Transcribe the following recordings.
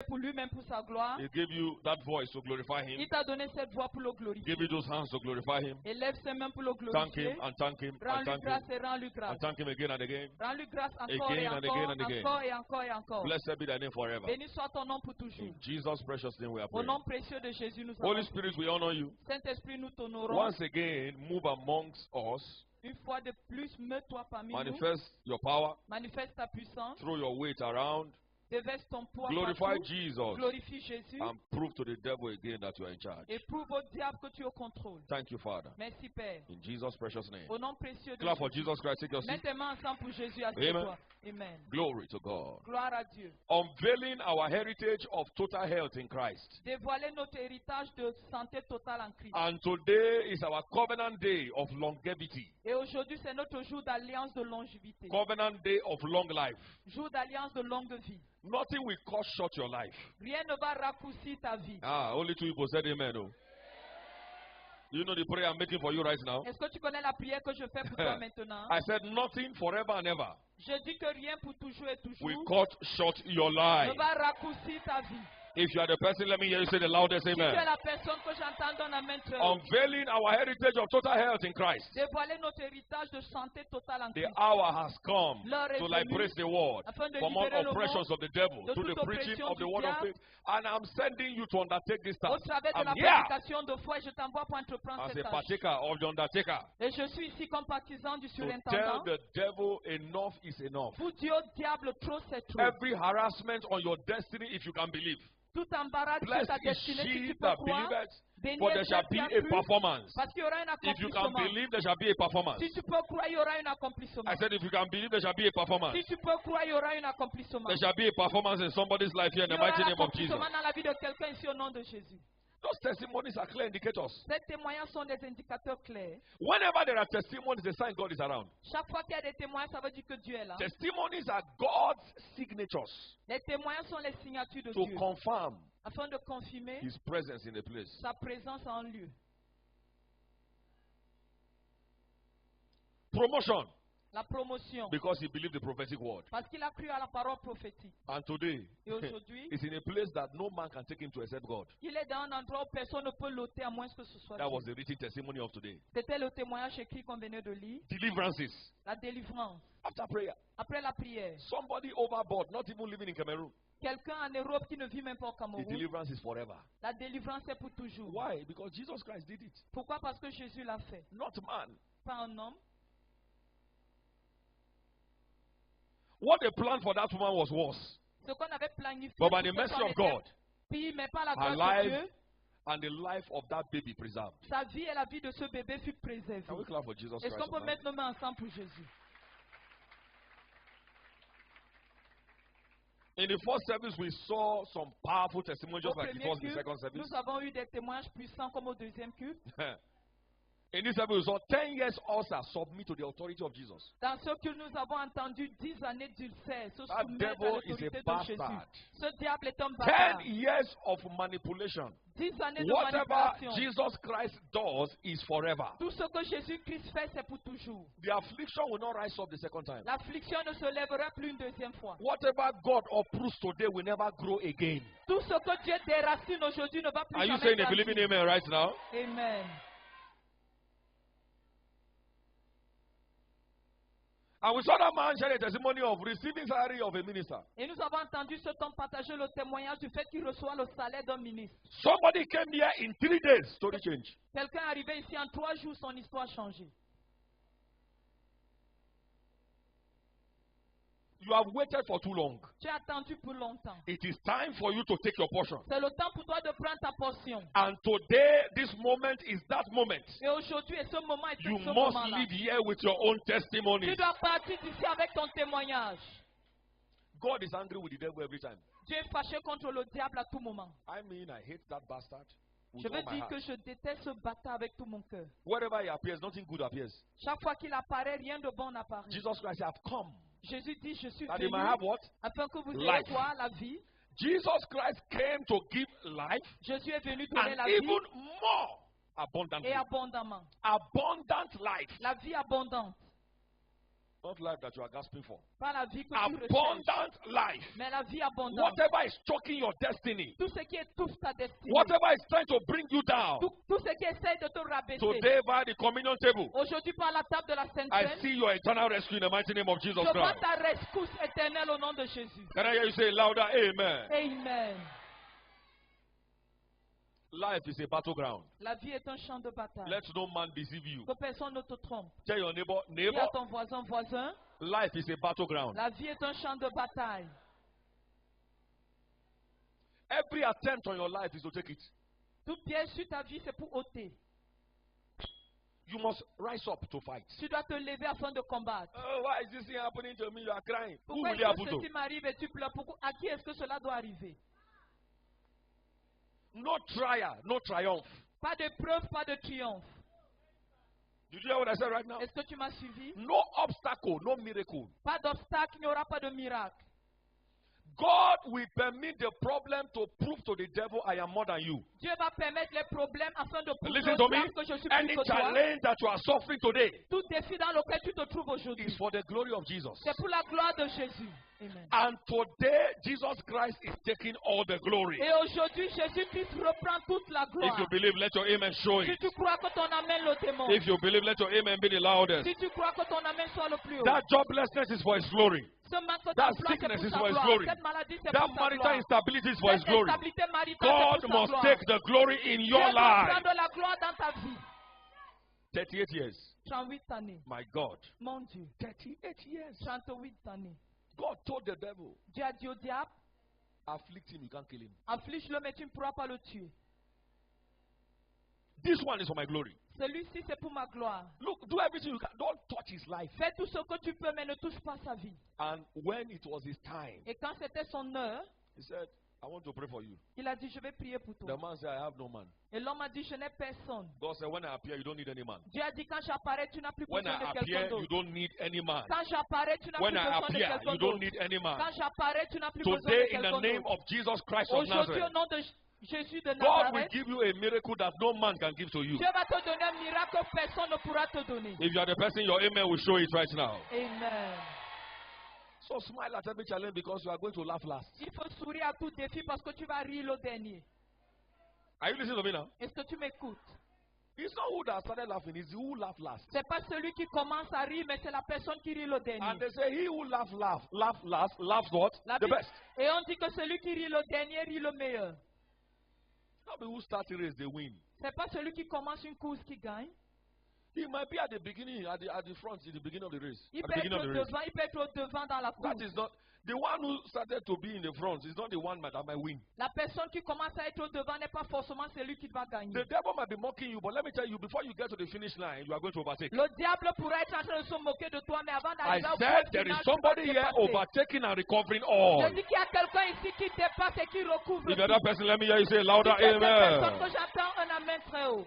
pour lui-même, pour sa gloire. He gave you that voice to glorify Him. Il t'a donné cette voix pour le He glorifier. gave you those hands to glorify Him. Et lève ses mains pour le Thank glorifier. Him and thank Him and Rends-lui thank Him grâce et rends-lui grâce. and thank Him again and again. Rends-lui grâce encore Again et and encore, again and again. encore et encore et encore. Blessed be Thy name forever. Béni soit ton nom pour toujours. In Jesus' precious name we are Au praying. nom précieux de Jésus, nous Holy avons. Spirit, we honor you. Saint-Esprit, nous t'honorons. Once again, move amongst us. Une fois de plus, mets-toi parmi nous. Manifest your power. Manifeste ta puissance. Throw your weight around. Déverse ton poids Glorify partout. Jesus. Glorifie Jésus. And prove to the devil again that you are in charge. Et prouve au diable que tu es au contrôle. Thank you, Father. Merci, Père. In Jesus' precious name. Au nom précieux de Clap for Jésus. Jesus Christ. Take your Mets seat. tes mains ensemble pour Jésus. Amen. Assieds-toi. Amen. Glory to God. Gloire à Dieu. Unveiling our heritage of total health in Christ. Dévoiler notre héritage de santé totale en Christ. And today is our covenant day of longevity. Et aujourd'hui, c'est notre jour d'alliance de longévité. Covenant day of long life. Jour d'alliance de longue vie. Nothing will cut short your life. Rien ne va raccourcir ta vie. Only two people said amen. Oh. You know the prayer I'm making for you right now? Est-ce que tu connais la prière que je fais pour toi maintenant? I said nothing forever and ever Je dis que rien pour toujours et toujours will cut short your life. ne va raccourcir ta vie. If you are the person, let me hear you say the loudest Si tu es amen. la personne que j'entends dans la main, Unveiling our heritage of total health in Christ. dévoiler notre héritage de santé totale en The Christ. hour has come L'heure est to venue liberate the world afin de from all libérer le oppressions monde of the devil de through the toute preaching oppression of the du word of diable. faith. And I'm sending you to undertake this Au task. travers de I'm la here prédication de foi, je t'envoie pour entreprendre as cette a tâche. partaker of the undertaker Et je suis ici comme partisan du to tell surintendant. the devil enough is enough. Pour dire au diable, trop c'est trop. Every harassment on your destiny, if you can believe. Tout embarras sur Blessed ta is destinée, si she tu peux that croire. believeth, Béni for est there shall celle be qui a a cru, performance. parce qu'il y aura un If you can accomplissement. believe, there shall be a performance. Si tu peux croire, il y aura un accomplissement. I said, if you can believe, there shall be a performance. Si tu peux croire, il y aura un accomplissement. There shall be a performance in somebody's life here in Il the y aura mighty un name of Jesus. accomplissement dans la vie de quelqu'un ici au nom de Jésus. Those testimonies are clear indicators. Ces témoignages sont des indicateurs clairs. Whenever there are testimonies, the sign God is around. Chaque fois qu'il y a des témoignages, ça veut dire que Dieu est là. Testimonies are God's signatures Les témoignages sont les signatures de to Dieu confirm afin de confirmer His presence in a place. sa présence en lieu. Promotion, La promotion. because he believed the prophetic word. Parce qu'il a cru à la parole prophétique. And today, Et aujourd'hui, he's in a place that no man can take him to except God. il est dans un endroit où personne ne peut l'ôter à moins que ce soit That Dieu. was the written testimony of today. C'était le témoignage écrit qu'on venait de lire. Deliverances. La délivrance. After prayer, Après la prière. somebody overboard, not even living in Cameroon. Quelqu'un en Europe qui ne vit même pas au The Cameroun. deliverance is forever. La délivrance est pour toujours. Why? Because Jesus Christ did it. Pourquoi? Parce que Jésus l'a fait. Not man. Pas un homme. What they planned for that woman was worse. Ce qu'on avait planifié. But by pour the cette mercy femme of était God, pire, mais pas la her grâce de life Dieu. and the life of that baby preserved. Sa vie et la vie de ce bébé fut préservée. Can we clap for Jesus Est-ce Christ? qu'on peut tonight? mettre nos mains ensemble pour Jésus? In the first service, we saw some powerful testimonies, Au just like the premier first and the culte, second service. nous avons eu des témoignages puissants comme au deuxième culte. In this service, we saw 10 years ulcer submit to the authority of Jesus. Dans ce culte, nous avons entendu 10 années d'ulcère se That soumettre à devil is l'autorité a de Jésus. bastard. Ce diable est un bâtard. 10 years of manipulation. 10 années de Whatever manipulation. Jesus Christ does is forever. Tout ce que Jésus-Christ fait, c'est pour toujours. The affliction will not rise up the second time. L'affliction ne se lèvera plus une deuxième fois. Whatever God uproots today will never grow again. Tout ce que Dieu déracine aujourd'hui ne va plus Are you jamais saying a believing grandir. amen right now? Amen. And we saw that man share a testimony of receiving salary of a minister. Et nous avons entendu cet homme partager le témoignage du fait qu'il reçoit le salaire d'un ministre. Somebody came here in 3 days. Story change. Quelqu'un est arrivé ici en 3 jours, son histoire a changé. You have waited for too long. Tu as attendu pour longtemps. It is time for you to take your portion. C'est le temps pour toi de prendre ta portion. And today, this moment is that moment. Et aujourd'hui, et ce moment est You ce must moment-là. live here with your own testimony. Tu dois partir d'ici avec ton témoignage. God is angry with the devil every time. Dieu est fâché contre le diable à tout moment. I mean, I hate that bastard with Je veux all my dire heart. que je déteste ce bâtard avec tout mon cœur. Wherever he appears, nothing good appears. Chaque fois qu'il apparaît, rien de bon n'apparaît. Jesus Christ have come Jésus dit, je suis that venu he might have what? afin que vous ayez Life. quoi? La vie. Jesus Christ came to give life Jésus est venu donner and la vie even more abundantly. et abondamment. Abundant life. La vie abondante. Not life that you are gasping for. Pas la vie que tu recherches, Abundant life. mais la vie abondante. Whatever is choking your destiny, Tout ce qui étouffe ta destinée. whatever is trying to bring you down, Tout ce qui essaie de te rabaisser. today by the communion table, Aujourd'hui, par la table de la Sainte I Seine, see your eternal rescue in the mighty name of Jesus je vois Christ. ta rescousse éternelle au nom de Jésus. Can I hear you say louder, amen? Amen. Life is a battleground. La vie est un champ de bataille. Let no man deceive you. Que personne ne te trompe. Tell your neighbor, Dis neighbor, à ton voisin, life is a battleground. la vie est un champ de bataille. Every attempt on your life is to take it. Toute pièce sur ta vie, c'est pour ôter. You must rise up to fight. Tu dois te lever afin de combattre. Oh, why is this thing happening to me? You are crying. Who Pourquoi will it est-ce happen que to? ceci m'arrive et tu pleures? À qui est-ce que cela doit arriver? No trial, no triumph. Pas de preuve, pas de triomphe. Did you hear what I said right now? Est-ce que tu m'as suivi? No obstacle, no miracle. Pas d'obstacle, il n'y aura pas de miracle. God will permit the problem to prove to the devil, I am more than you. Dieu va permettre les problèmes afin de prouver Listen au to me. diable que je suis plus Any que toi. challenge that you are suffering today Tout défi dans lequel tu te trouves is aujourd'hui, for the glory of Jesus. c'est pour la gloire de Jésus. Amen. And today, Jesus Christ is taking all the glory. Et aujourd'hui, Jésus-Christ reprend toute la If gloire. you believe, let your amen show Si it. tu crois que ton amen le démontre, If you believe, let your amen be the loudest. si tu crois que ton amen soit le plus haut, That joblessness is for His glory. ce manque that d'emploi, c'est sickness is pour for sa His gloire. glory. Cette maladie, c'est That pour sa marital gloire. instability is for His Cette glory. instabilité maritale, God c'est pour sa must gloire. take the glory in Dieu your doit life. prendre la gloire dans ta vie. 38 years. 38 années. My God. Mon Dieu. 38 years. 38 années. God told the devil, Dieu a dit au diable, afflict him, you can't kill him. afflige-le, mais tu ne pourras pas le tuer. This one is for my glory. Celui-ci, c'est pour ma gloire. Look, do everything you can. Don't touch his life. Fais tout ce que tu peux, mais ne touche pas sa vie. And when it was his time, Et quand c'était son heure, he said, I want to pray for you. il a dit, je vais prier pour The toi. man said, I have no man. Et l'homme a dit, je n'ai personne. God said, when I appear, you don't need any man. Dieu a dit, quand j'apparais, tu n'as plus When besoin I de quelqu'un appear, you d'autre. don't need any man. Quand j'apparais, tu n'as plus When I besoin de appear, quelqu'un you don't d'autre. need any man. Quand j'apparais, tu n'as plus besoin de Today, in the quelqu'un name d'autre. of Jesus Christ of Aujourd'hui, au Nazareth, nom de Jésus de God will Nazareth, give you a miracle that no man can give to you. Dieu va te donner un miracle que personne ne pourra te donner. If you are the person, your amen will show it right now. Amen. So smile at every challenge because you are going to laugh last. Il faut sourire à tout défi parce que tu vas rire le dernier. Are you listening to me now? Est-ce que tu m'écoutes? It's not who that started laughing, it's who laughed last. C'est pas celui qui commence à rire, mais c'est la personne qui rit le And dernier. they say he who laughs last, laughs what? La The Bible- best. Et on dit que celui qui rit le dernier rit le meilleur. Not the who start the race, they win. C'est pas celui qui commence une course qui gagne. He might be at the beginning, at the front, in the beginning of the race. Il At peut the beginning of être the race. devant, il peut être au devant dans la course. That is not the one who started to be in the front. Is not the one that might win. La personne qui commence à être au devant n'est pas forcément celui qui va gagner. The devil might be mocking you, but let me tell you, before you get to the finish line, you are going to overtake. Le diable pourrait être en train de se moquer de toi, mais avant I d'arriver au said point there final, is tu vas somebody here dépasser. overtaking and recovering all. Je dis qu'il y a quelqu'un ici qui dépasse et qui recouvre. If the other person, let me hear you say louder, Si c'est cette personne que amen. j'entends un amen très haut.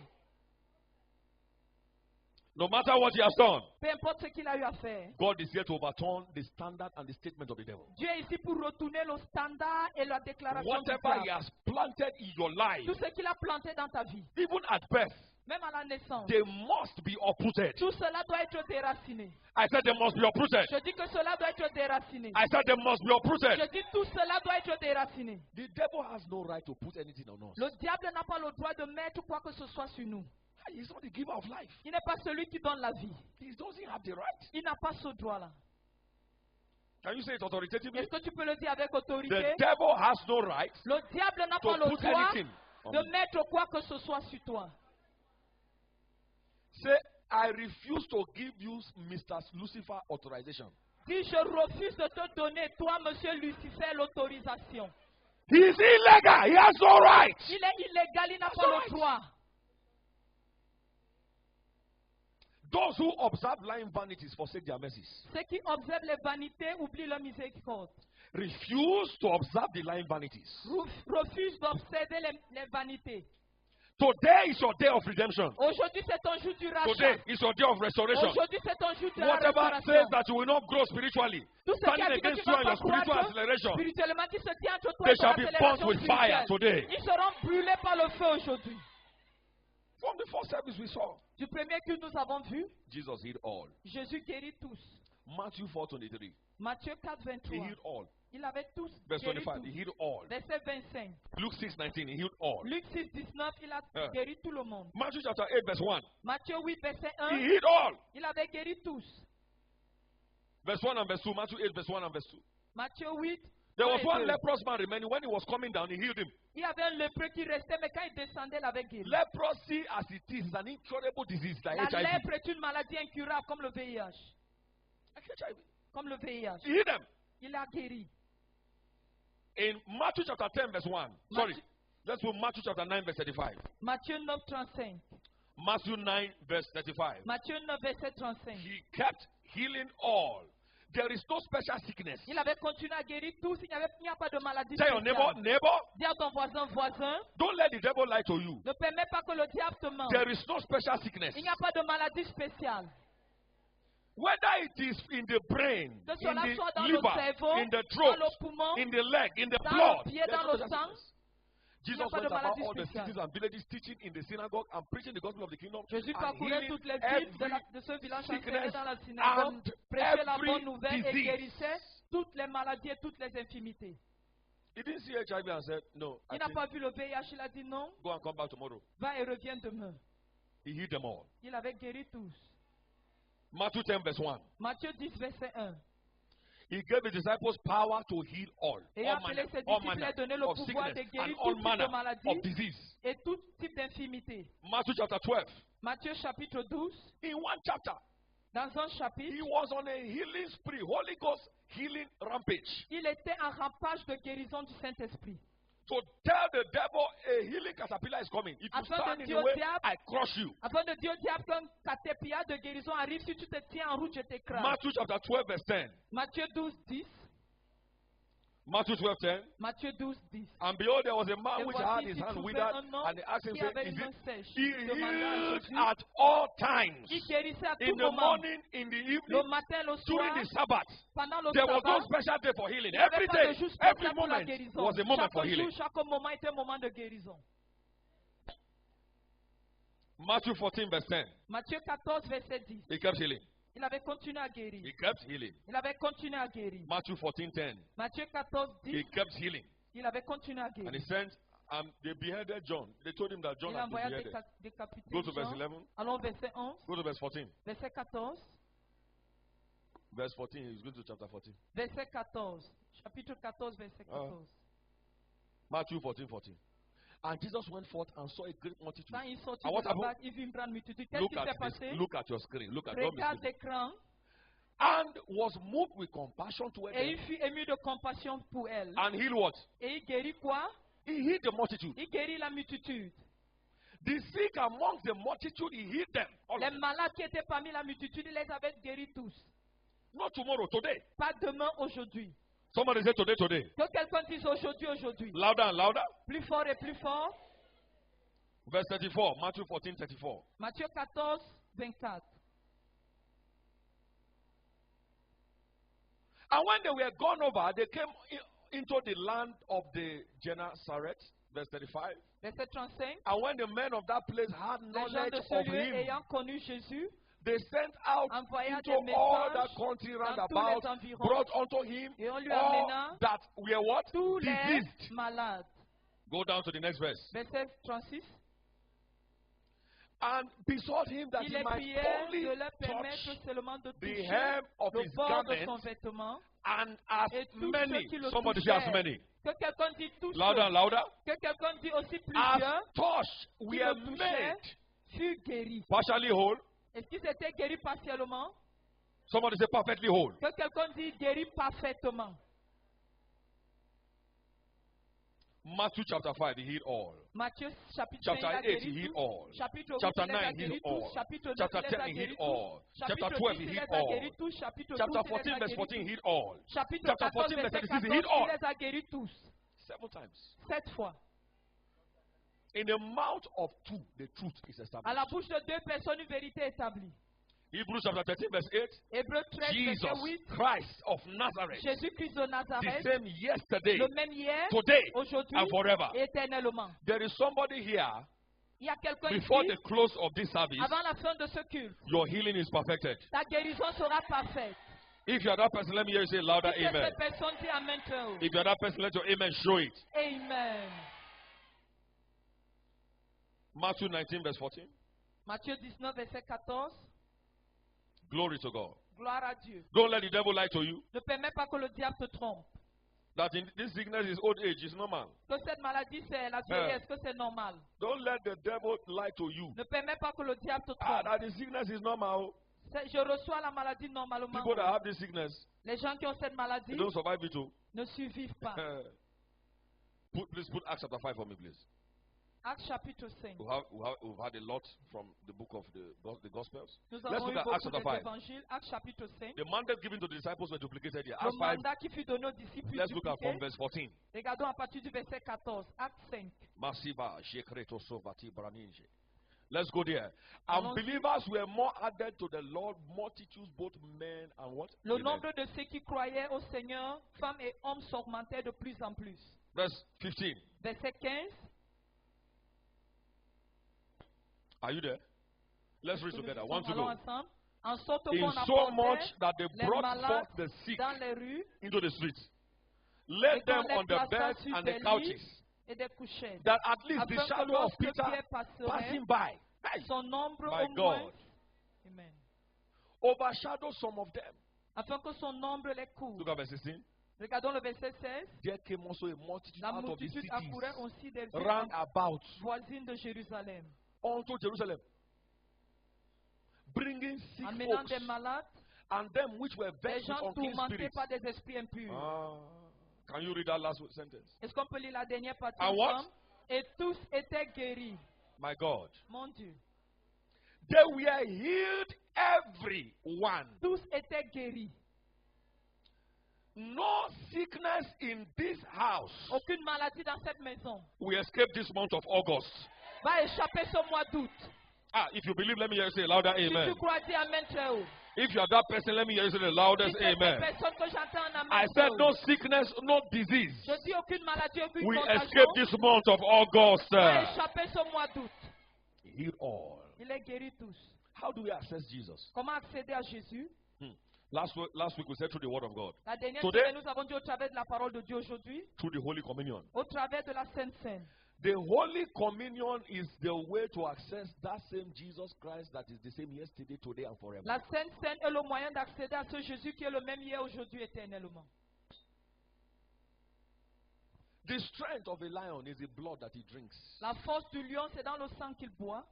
No matter what he has done, Peu importe ce qu'il a eu à faire. God is here to overturn the standard and the statement of the devil. Dieu est ici pour retourner le standard et la déclaration du Whatever he diable. has planted in your life, Tout ce qu'il a planté dans ta vie, even at birth, même à la naissance, they must be uprooted. tout cela doit être déraciné. I said they must be uprooted. Je dis que cela doit être déraciné. I said they must be uprooted. Je dis tout cela doit être déraciné. The devil has no right to put anything on us. Le diable n'a pas le droit de mettre quoi que ce soit sur nous. He's not the giver of life. Il n'est pas celui qui donne la vie. He doesn't have the right. Il n'a pas ce droit-là. Can you say it authoritatively? Est-ce que tu peux le dire avec The autorité? devil has no right Le diable n'a to pas le put droit anything on de me. mettre quoi que ce soit sur toi. Say, I refuse to give you Mr. Lucifer authorization. Dis, je refuse de te donner, toi, monsieur Lucifer, l'autorisation. He is illegal. He has no right. Il est illégal, il n'a That's pas right. le droit. Those who observe lying vanities forsake their mercies. Ceux qui observent les vanités oublient leur miséricorde. Refuse to observe the lying vanities. Refuse d'observer les vanités. Today is your day of redemption. Aujourd'hui, c'est ton jour du rachat. Today is your day of restoration. Aujourd'hui, c'est ton jour de la Whatever restauration. says that you will not grow spiritually, Tout ce qui standing a dit que against tu you vas and pas your spiritual croître acceleration, spirituellement, qui se tient entre toi they et ton shall be burnt accélération with fire spirituelle. today. Ils seront brûlés par le feu aujourd'hui. From the first service we saw, Du premier que nous avons vu, Jesus healed all. Jésus guérit tous. Matthew 4:23. Matthieu 4, He 23. healed all. Il avait tous Verse guéri 25. He tous. healed all. Verset 25. Luke 6:19. He healed all. Luc 6, 19, il a Yeah. guéri tout le monde. Matthew chapter 8, verse 1. Matthieu 8, verset He 1, healed all. il avait guéri tous. Verse 1 and verse 2. Matthew 8, verse 1 and verse 2. Matthieu 8, There was 1 et one 2. leprous man remaining. When he was coming down, he healed him. Il y avait un lépreux qui restait, mais quand il descendait, il avait guéri. Leprosy, as it is an incurable disease like La HIV. lèpre est une maladie incurable comme le VIH. Like HIV. Comme le VIH. He healed them. Il a guéri. In Matthew chapter 10, verse 1. Sorry. Let's put Matthew chapter 9, verse 35. Matthieu 9, 35. Matthew 9, verse 35. Matthieu 9, verset 35. He kept healing all. There is no special sickness. Il avait continué à guérir tous. Il n'y a pas de maladie Tell your spéciale. neighbor, Dis à ton voisin, don't let the devil lie to you. ne permets pas que le diable te mente. There is no special sickness. Il n'y a pas de maladie spéciale. Whether it is in the brain, Que in cela the soit dans le liver, cerveau, in the dans throat, le poumon, in the leg, in the dans blood. le pied, there's dans no le special sang. sickness. Il n'y a Jesus pas de went about maladie all the spéciale. cities and villages, teaching in the synagogue and preaching the gospel of the kingdom. Jésus and parcourait healing toutes les villes de ce village, enseignait dans la synagogue, and prêchait la every bonne nouvelle et disease. guérissait toutes les maladies et toutes les infirmités. He didn't see HIV and said, no, I Il n'a think pas vu le VIH, il a dit non, go and come back tomorrow. va et reviens demain. He healed them all. Il avait guéri tous. Matthew 10, verse 1. Matthieu 10, verset 1. He gave his disciples power to heal all. Et All appelé manner, ses all disciples manner et donné le of pouvoir de sickness guérir and tout all type manner de maladie of disease. et tout type d'infirmité. Matthew chapter 12. Matthieu chapitre 12, In one chapter, dans un chapitre, he was on a healing spree, Holy Ghost healing rampage. il était en rampage de guérison du Saint-Esprit. To tell the devil a healing caterpillar is coming. If you Afin de stand in dire the au way, diable, I crush you. Afin de dire au diable qu'un caterpillar de guérison arrive, si tu te tiens en route, je t'écrase. Matthew chapter 12, verse 10. Matthieu 12, 10. Matthew 12, 10. Matthieu 12, 10. And behold, there was a man Et which voici had his s'y hand trouvait withered, un homme and they asked him, qui avait is une main it? sèche. He Il demanda à healed Jésus, at all times. il guérissait à In tout the moment, morning, in the le evening, matin, le soir, during the Sabbath. pendant le There was no sabbat. special day for healing. Il n'y avait Every pas de day, jour every spécial pour la moment guérison. was a moment Chaque for jour, healing. chaque moment était un moment de guérison. Matthew 14, verse 10. Matthieu 14, verset 10. He kept healing. Il avait continué à guérir. He kept healing. Il avait continué à guérir. Matthew 14, 10. Matthieu 14, He 10. kept healing. Il avait continué à And guérir. he sent, they beheaded John. They told him that John Il had been envoya beheaded. décapiter Go to verse Jean. 11. Allons verset 11, Go to verse 14. verset 14, Verse 14. He's going to chapter 14. verset 14. Chapitre 14, verset 14. Matthew 14, 14. And Jesus went forth and saw a great multitude. Quand il sortit And what de là-bas, happened? il vit une grande multitude. Qu'est-ce Look qui s'est at this. passé? Look at your screen. Look at don't be Regarde sleeping. l'écran. And was moved with compassion toward Et il them. fut ému de compassion pour elle. And healed what? Et il guérit quoi? He healed the multitude. Il guérit la multitude. The sick amongst the multitude, he healed them. All of Les them. malades qui étaient parmi la multitude, il les avait guéris tous. Not tomorrow, today. Pas demain, aujourd'hui. Somebody say today, today. Que quelqu'un dise aujourd'hui, aujourd'hui. Louder and louder. Plus fort et plus fort. Verse 34. Matthew 14, 34. Matthieu 14, 24. And when they were gone over, they came into the land of the Gennesaret. Verse 35. Verset 35. And when the men of that place had Les gens knowledge de ce of lieu him, ayant connu Jésus, they sent out envoya into des all that messages country round dans tous about, les environs, brought unto him et on lui all amena that were what? tous les Diseased. malades. Go down to the next verse. Verset 36. And besought him that Il he les might priait only de leur touch permettre seulement de the toucher hem of le his bord de son garment, vêtement. and as Et tous many, ceux qui le somebody say as touchèrent. many, Que quelqu'un dit tous louder and ceux. louder, Que quelqu'un dit aussi as plusieurs. touched Qui were le touchaient made furent guéris. partially whole. Est-ce qu'ils étaient guéris partiellement? Somebody say perfectly whole. Que quelqu'un dit guéris parfaitement. Matthew chapter 5, he healed all. Matthieu chapitre 5, il Chapter a 8, he guéri healed tous. all. Chapitre 8, Chapter il les a 9, he guéris healed tous. all. Chapitre 9, Chapter il les 10, a he guéris healed tous. all. Chapter Chapitre 12, 10, he il les healed a guéris all. tous. Chapitre 12, Chapter il 14, les a verse guéris 14, he tous. healed all. Chapitre Chapter 14, 14, verset verse 36, 14, he healed il all. les a guéris tous. 7 times. 7 fois. In the mouth of two, the truth is À established. la bouche de 2 personnes, une vérité établie. Hebrews chapter 13, verse 8. Hébreux 13, Jesus verset 8. Christ of Nazareth, Jésus-Christ de the Nazareth, same yesterday, le même hier, today, aujourd'hui and forever. et éternellement. There is somebody here, Il y a quelqu'un before ici, the close of this service, avant la fin de ce culte, your healing is perfected. ta guérison sera parfaite. If you are that person, let me hear you say louder, Si amen. cette personne dit Amen très haut. If you are that person, let your amen show it. Amen. Matthew 19, verse 14. Matthieu 19, verset 14. Glory to God. Gloire à Dieu. Don't let the devil lie to you. Ne permets pas que le diable te trompe. That in this sickness is old age, is normal. Que cette maladie, c'est la vieillesse, que c'est normal. Don't let the devil lie to you. Ne permets pas que le diable te Ah, trompe. that the sickness is normal. Je reçois la maladie normalement. People that have this sickness, Les gens qui ont cette maladie they don't survive it too. ne survivent pas. Please put Acts chapter 5 for me, please. Acte chapitre 5. We've had a lot from the book of the Gospels. Nous Let's avons look eu at Acts beaucoup chapter 5. d'évangiles. Acte chapitre 5. The mandate given to the disciples were duplicated here. Le Acts 5, mandat qui fut donné aux disciples let's look at from dupliqué. verse 14. Regardons à partir du verset 14. Acte 5. Masiva, Jekreto, Sovati, Braninje. Let's go there. And Allons-y. believers were more added to the Lord, multitudes, both men and what? Le Women. nombre de ceux qui croyaient au Seigneur, femmes et hommes, s'augmentait de plus en plus. Verse 15. Verset 15. Are you there? Let's read Nous together. sommes- One to allons go. ensemble. En sorte In qu'on so much apportait that they les brought malades forth the sick dans les rues into the streets, et laid qu'on them les on the plaça beds sur and des the couches, lits et des couchettes, that at least the afin que shadow of lorsque Peter Pierre passerait, passing by, hey, son ombre my au moins, God, Amen. overshadowed some of them. Afin que son ombre les couvre. Look at verse 16. Regardons le verset 16. There came also a multitude La out of the multitude cities accourait aussi des villes round about voisines de Jérusalem, unto Jerusalem, bringing sick amenant folks des malades, and them which were des vexed with gens unclean tourmentés spirits. par des esprits impurs. Can you read that last sentence? Est-ce qu'on peut lire la dernière partie And what? ensemble? Et tous étaient guéris. My God. Mon Dieu. They were healed, every one. Tous étaient guéris. No sickness in this house. Aucune maladie dans cette maison We escaped this month of August. va échapper ce mois d'août. If you believe, let me hear you say louder, Si amen. tu crois, dis Amen très haut. If you are that person, let me hear you say the loudest, Si c'est cette amen. personne que j'entends en Amen I très said haut. no sickness, no disease. Je dis aucune maladie, aucune We contagion escaped this month of August. va échapper ce mois d'août. Heal all. Il est guéri tous. How do we access Jesus? Comment accéder à Jésus? Last week we said through the word of God, La dernière Today- semaine, nous avons dit au travers de la parole de Dieu aujourd'hui, through the Holy Communion. au travers de la Sainte Seine. The Holy Communion is the way to access that same Jesus Christ that is the same yesterday, today, and forever. La Sainte Seine est le moyen d'accéder à ce Jésus qui est le même hier, aujourd'hui, éternellement. The strength of a lion is the blood that he drinks. La force du lion, c'est dans le sang qu'il boit.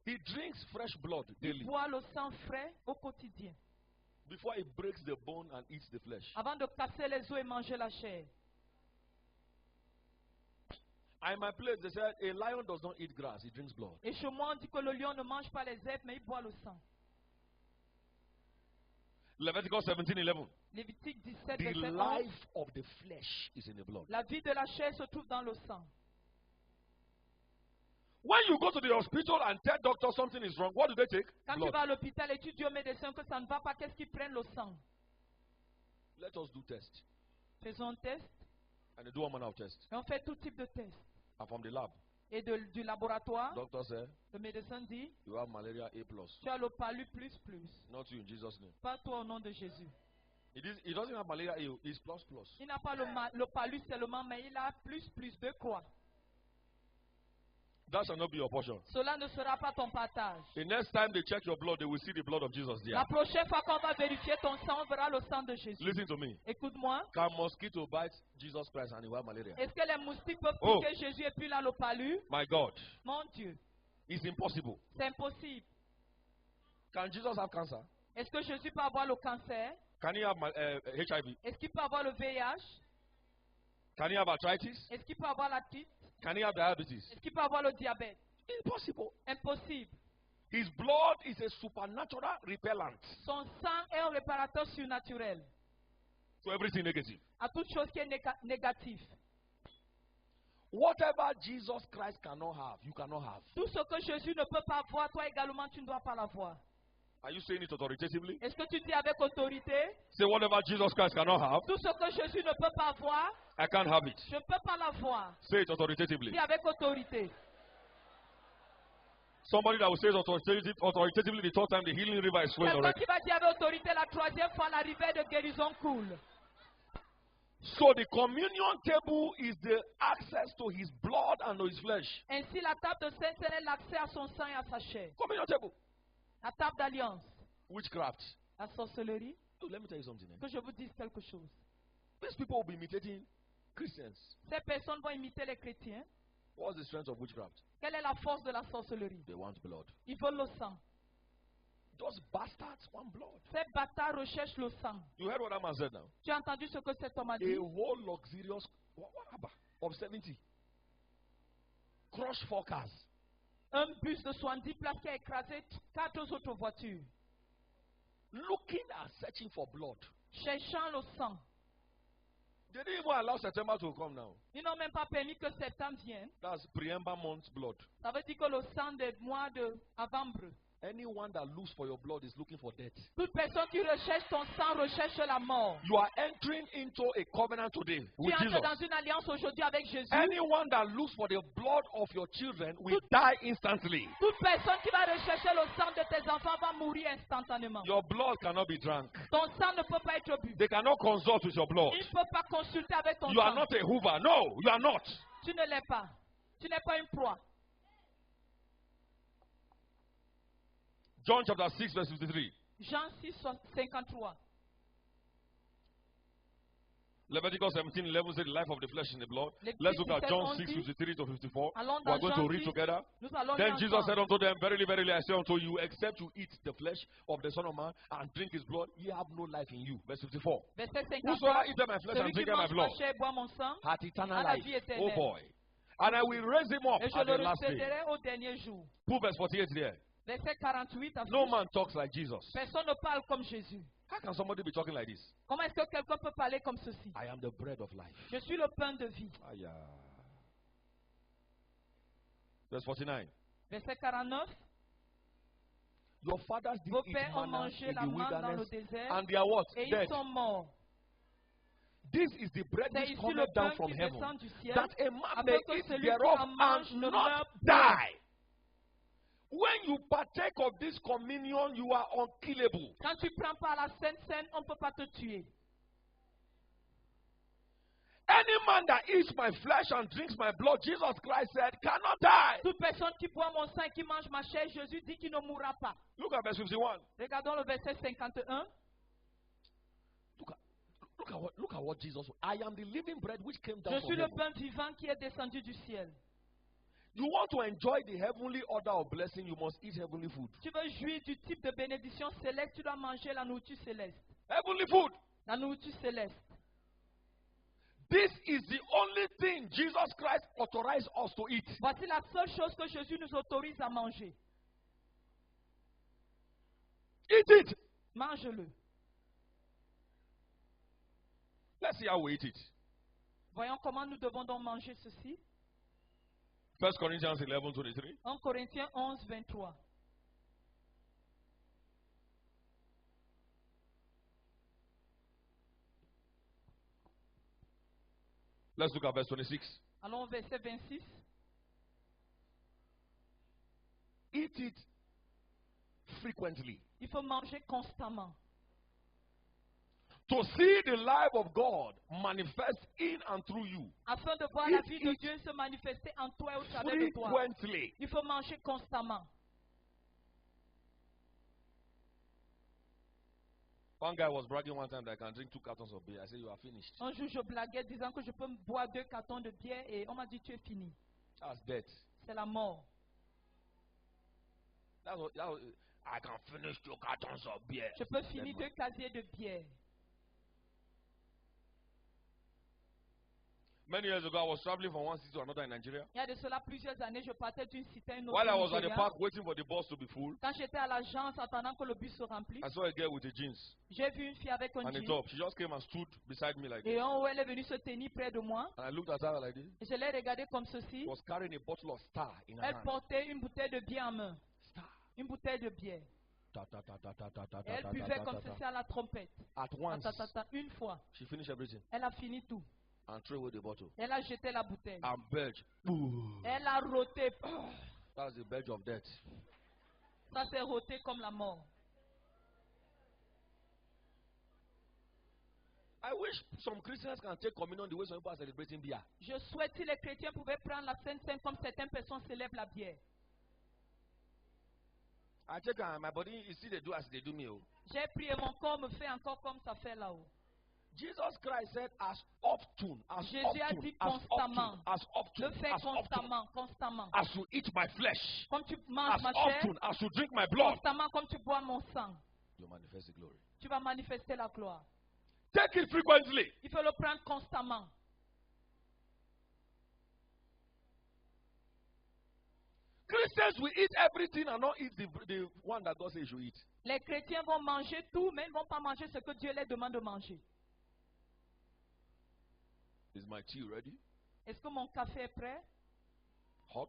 He drinks fresh blood Il daily boit le sang frais au quotidien, before he breaks the bone and eats the flesh. avant de casser les os et manger la chair. In my place, they said a lion does not eat grass, he drinks blood. Et chez moi, on dit que le lion ne mange pas les herbes, mais il boit le sang. Leviticus 17:11. Lévitique 17, The verset 11. life of the flesh is in the blood. La vie de la chair se trouve dans le sang. When you go to the hospital and tell doctor something is wrong, what do they take? Quand tu Blood. vas à l'hôpital et tu dis au médecin que ça ne va pas, qu'est-ce qu'ils prennent? Le sang. Let us do test. Faisons un test And they do one manner of test. et on fait tout type de test. And from the lab, Et du laboratoire, doctor said, le médecin dit, you have malaria A+. tu as le palu plus plus. Not you in Jesus' name. Pas toi au nom de Jésus. He doesn't have malaria A, it's plus. Il n'a pas le palu seulement, mais il a plus plus de quoi? That shall not be your portion. Cela ne sera pas ton partage. The next time they check your blood, they will see the blood of Jesus there. La prochaine fois qu'on va vérifier ton sang, on verra le sang de Jésus. Listen to me. Écoute-moi. Can mosquito bite Jesus Christ and he will have malaria? Est-ce que les moustiques peuvent Oh. piquer Jésus et puis il a le palu? My God, Mon Dieu, it's impossible. c'est impossible. Can Jesus have cancer? Est-ce que Jésus peut avoir le cancer? Can he have HIV? Est-ce qu'il peut avoir le VIH? Can he have arthritis? Est-ce qu'il peut avoir la tite? Can he have diabetes? Est-ce qu'il peut avoir le diabète? Impossible. Impossible. His blood is a supernatural repellent Son sang est un réparateur surnaturel to everything negative. à toute chose qui est négative. Whatever Jesus Christ cannot have, you cannot have. Tout ce que Jésus ne peut pas avoir, toi également, tu ne dois pas l'avoir. Are you saying it authoritatively? Est-ce que tu dis avec autorité? Say whatever Jesus Christ cannot have, Tout ce que Jésus ne peut pas avoir, I can't have it. je ne peux pas l'avoir. Say it authoritatively. Dis avec autorité. Somebody that will say authoritatively the third time the healing river is flowing Quelqu'un already. qui va dire avec autorité la troisième fois, la rivière de guérison coule. So the communion table is the access to his blood and to his flesh. Ainsi, la table de Saint-Seigneur est l'accès à son sang et à sa chair. Communion table. La table d'alliance. Witchcraft. La sorcellerie. Oh, let me tell you something. Que je vous dise quelque chose. These people will be imitating Christians. Ces personnes vont imiter les chrétiens. What's the strength of witchcraft? Quelle est la force de la sorcellerie? They want blood. Ils veulent le sang. Those bastards want blood. Ces bâtards recherchent le sang. You heard what that man said now? Tu as entendu ce que cet homme a A dit? whole luxurious of 70. Crush 4 cars. Un bus de 70 places qui a écrasé 4 autres voitures. Looking and searching for blood. Cherchant le sang. They didn't even allow September to come now. Ils n'ont même pas permis que septembre vienne. That's pre-ember month's blood. Ça veut dire que le sang des mois de novembre. Anyone that looks for your blood is looking for death. Toute personne qui recherche ton sang recherche la mort. You are entering into a covenant today with Tu entres Jesus. dans une alliance aujourd'hui avec Jésus. Anyone that looks for the blood of your children will die instantly. Toute personne qui va rechercher le sang de tes enfants va mourir instantanément. Your blood cannot be drunk. Ton sang ne peut pas être bu. They cannot consult with your blood. Il ne peut pas consulter avec ton You are sang. not a Hoover. No, you are not. Tu ne l'es pas. Tu n'es pas une proie. John chapter 6 verse 53. Jean 6, 53. Leviticus 17:11 says the life of the flesh in the blood. Lévitique Let's look at John 17, 6, 53 to 54. Allons We are dans going Jean to read 6. together. Nous allons Then lire Jesus ensemble. said unto them, Verily, verily, I say unto you, except you eat the flesh of the Son of Man and drink his blood, ye have no life in you. Verse 54. Verset 54. Whosoever eateth my flesh Celui and qui drinketh my mange blood ma chair et boit mon sang, hath eternal a la life. vie éternelle. Oh boy. And I will raise him up et je at le the last day. ressusciterai au dernier jour. Put verse 48 there. Verset 48 à No man talks like Jesus. Personne ne parle comme Jésus. How can somebody be talking like this? Comment est-ce que quelqu'un peut parler comme ceci? I am the bread of life. Je suis le pain de vie. Aya. Verse 49. Verset 49. Your fathers did Vos eat pères ont manna mangé in la the manne dans le wilderness, désert and they are what? et Dead. ils sont morts. This is the bread C'est which ici le cometh pain down from qui heaven, descend du ciel, that a man afin may que eat celui qui thereof en mange and ne not meure pas. die. When you partake of this communion, you are unkillable. Quand tu prends part à la Sainte Seine, on ne peut pas te tuer. Any man that eats my flesh and drinks my blood, Jesus Christ said, cannot die. Toute personne qui boit mon sang et qui mange ma chair, Jésus dit qu'il ne mourra pas. Look at verse 51. Regardons le verset 51. Look at what Jesus said. I am the living bread which came down Je from suis le heaven. pain vivant qui est descendu du ciel. You want to enjoy the heavenly order of blessing, you must eat heavenly food. Tu veux jouir du type de bénédiction céleste, tu dois manger la nourriture céleste. Heavenly food. La nourriture céleste. This is the only thing Jesus Christ authorized us to eat. Voici la seule chose que Jésus nous autorise à manger. Eat it. Mange-le. Let's see how we eat it. Voyons comment nous devons donc manger ceci. 1 Corinthians 11:23. 1 Corinthiens 11, 23. Let's look at verse 26. Allons au verset 26. Eat it frequently. Il faut manger constamment. To see the life of God manifest in and through you. Afin de voir la Eat vie de it Dieu se manifester en toi et au travers de toi. Frequently. Il faut manger constamment. One guy was bragging one time that I can drink 2 cartons of beer. I said, you are finished. Un jour, je blaguais disant que je peux boire 2 cartons de bière et on m'a dit tu es fini. That's death. C'est la mort. I can finish 2 cartons of beer. Je peux finir 2 casiers de bière. Many years ago, I was traveling from one city to another in Nigeria. Il y a de cela plusieurs années, je partais d'une cité à une autre. While I au was at the Nigeria. park waiting for the bus to be full, Quand j'étais à l'agence attendant que le bus se remplisse, I saw a girl with a jeans j'ai vu une fille avec un and a jean. top. She just came and stood beside me like this. Et en haut, elle est venue se tenir près de moi. And I looked at her like this. Et je l'ai regardée comme ceci. She was carrying a bottle of Star in her Elle hand. portait une bouteille de bière en main. Star. Une bouteille de bière. Ta, ta, ta, ta, ta, ta, ta, Et elle ta, buvait ta, comme ta, ta. ceci à la trompette. At once, Une fois. she finished everything Elle a fini tout. and threw away the bottle. Elle a jeté la bouteille. And belch. Elle a roté. That's the verge of death. Ça s'est roté comme la mort. I wish some Christians can take communion the way some people are celebrating beer. Je souhaite si les chrétiens pouvaient prendre la Sainte Seine comme certaines personnes célèbrent la bière. I take my body, you see they do as they do me. Oh. J'ai pris et mon corps me fait encore comme ça fait là-haut. Jesus Christ said, as often, as Jésus often, a dit as constamment. often, as often, Le fais as often, constamment, constamment. as you eat my flesh, Comme tu manges as ma chair, often as you drink my blood, constamment comme tu bois mon sang, you manifest the glory. tu vas manifester la gloire. Take it frequently. Il faut le prendre constamment. Christians will eat everything and not eat the one that God says you eat. Les chrétiens vont manger tout, mais ils ne vont pas manger ce que Dieu leur demande de manger. Is my tea ready? Est-ce que mon café est prêt? Hot?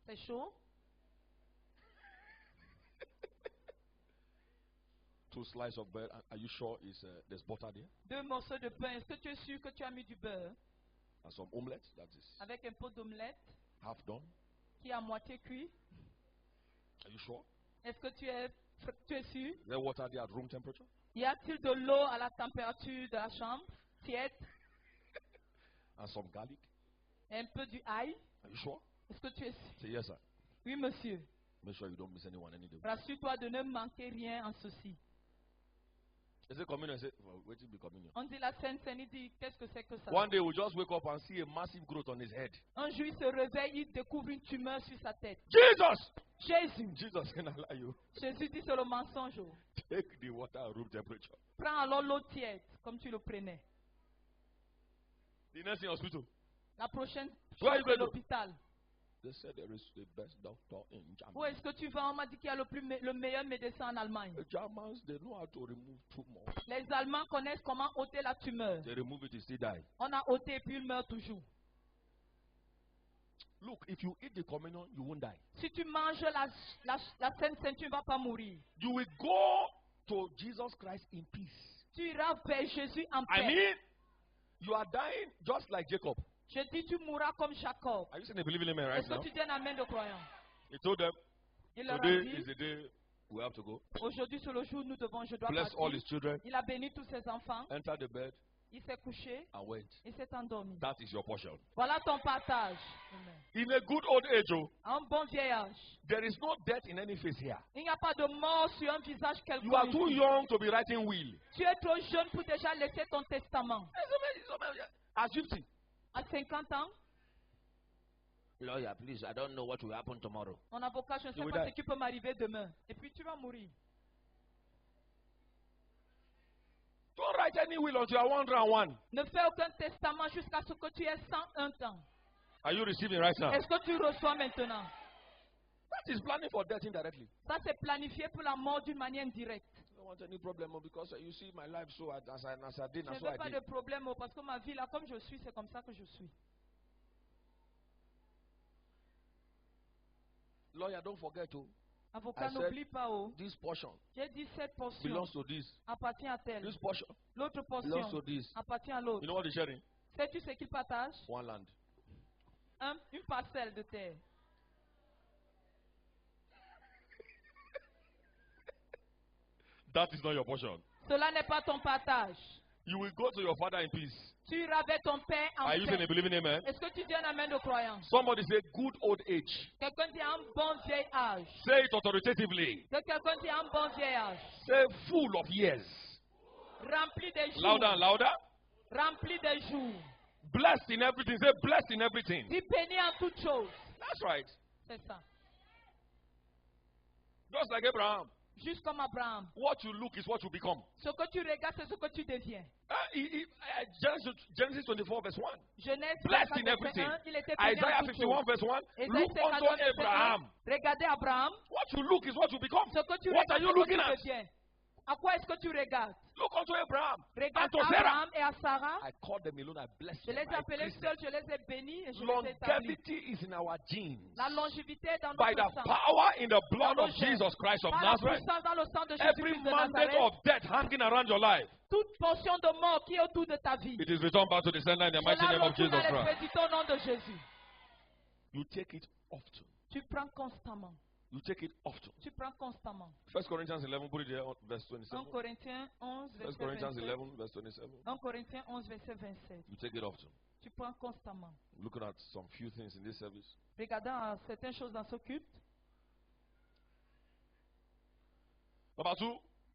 C'est chaud? 2 slices of bread. Are you sure there's butter there? 2 morceaux de pain. Est-ce que tu es sûr que tu as mis du beurre? And some omelette, that is Avec un pot d'omelette half done. qui est à moitié cuit. Are you sure? Est-ce que tu es sûr? Is there water there at room temperature? Y a-t-il de l'eau à la température de la chambre? Tiède? And some garlic? Un peu du ail? Are you sure? Est-ce que tu es sûr? Say yes, sir. Oui, monsieur. Make sure you don't miss anyone any day. Rassure-toi de ne manquer rien en ceci. Is it communion? Say, well, wait till be communion. On dit la Sainte Seine, il dit, qu'est-ce que c'est que ça? One day we'll just wake up and see a massive growth on his head. Un jour, il se réveille, il découvre une tumeur sur sa tête. Jesus! Jésus. Jesus can allow you. Jésus dit, c'est le mensonge. Take the water at room temperature. Prends alors l'eau tiède, comme tu le prenais. The next in hospital. La prochaine Where are chose, you c'est going to? l'hôpital. They said there is the best doctor in Germany. Où est-ce que tu vas? On m'a dit qu'il y a le meilleur médecin en Allemagne. The Germans, they know how to remove tumor. Les Allemands connaissent comment ôter la tumeur. They remove it, it still die. On a ôté et puis il meurt toujours. Look, if you eat the communion, you won't die. Si tu manges la Sainte Seine, tu ne vas pas mourir. You will go to Jesus Christ in peace. Tu iras vers Jésus en paix. I mean, you are dying just like Jacob. Je dis, tu mourras comme Jacob. Are you saying a believing amen right Est-ce que now? tu dis un amen de croyant? He told them, Il leur a today dit, is the day we have to go. aujourd'hui c'est le jour où je dois Bless all his partir. children, Il a béni tous ses enfants. enter the bed, Il s'est couché. and went. Il s'est endormi. That is your portion. Voilà ton partage. Amen. In a good old age, oh, Un bon vieillage. there is no death in any face here. Il n'y a pas de mort sur un visage quelconque. You are too ici. young to be writing will. Tu es trop jeune pour déjà laisser ton testament. At 50. À 50 ans, Lawyer, please, I don't know what will happen tomorrow. mon avocat, je ne sais will pas die. ce qui peut m'arriver demain. Et puis tu vas mourir. Don't write any will until you are 101. Ne fais aucun testament jusqu'à ce que tu aies 101 ans. Are you receiving right now? Est-ce que tu reçois maintenant? That is planning for death indirectly. Ça, c'est planifié pour la mort d'une manière indirecte. I don't want any problem because you see my life so as I did, Je and ne so veux I pas did. de problème parce que ma vie, là, comme je suis, c'est comme ça que je suis. Lawyer, don't forget to. Avocat, I said- n'oublie pas, oh. This portion J'ai dit cette portion belongs to this. appartient à tel. This portion L'autre belongs to portion this. appartient à You l'autre. know what they're sharing? Sais-tu ce qu'ils partagent? One land. Une parcelle de terre. That is not your portion. Cela n'est pas ton partage. You will go to your father in peace. Tu iras vers ton père en Are you saying paix. a believing amen? Est-ce que tu dis un amen de croyant? Somebody say good old age. Quelqu'un dit un bon vieil âge. Say it authoritatively. Que quelqu'un dit un bon vieil âge. Say full of years. Rempli des jours. Louder and louder. Rempli des jours. Blessed in everything. Say blessed in everything. Dis béni en toutes choses. That's right. C'est ça. Just like Abraham. Juste comme Abraham. What you look is what you become. Ce que tu regardes, c'est ce que tu deviens. Genesis 24 verse 1. Genèse Blessed 24, in everything. verset 1, il était béni Isaiah en toutes 51 choses. verse 1. Ésaïe Look 51, unto verset 1. Abraham. Regardez Abraham. What you look is what you become. Ce que tu What regardes, are you c'est ce que looking tu at? deviens. À quoi est-ce que tu regardes? Look unto Abraham. Regarde And to Sarah. Abraham et à Sarah. I called them alone. I blessed Je them. les ai I appelés praised seuls, them. je les ai bénis et je les ai établis. Longevity is in our genes. La longévité est dans By the notre sang. power in the blood Dans of nos gènes. Jesus Christ of Par la Nazareth. puissance dans le sang de Every Jésus-Christ de mandate Nazareth. of death hanging around your life, Toute portion de mort qui est autour de ta vie. it is returned back to the sender in the mighty Cela name of retourne Jesus à Christ. l'expédition au nom de Jésus. You take it often. Tu Tu prends constamment. You take it often. Tu prends constamment. 1 Corinthians 11, put it there, verse 1 27. Corinthiens 11, 1 verset Corinthians 27. 11, verse 27. 1 Corinthiens 11, verset 27. You take it often. Tu prends constamment. Looking at some few things in this service. Regardons à certaines choses dans ce culte. Number 2,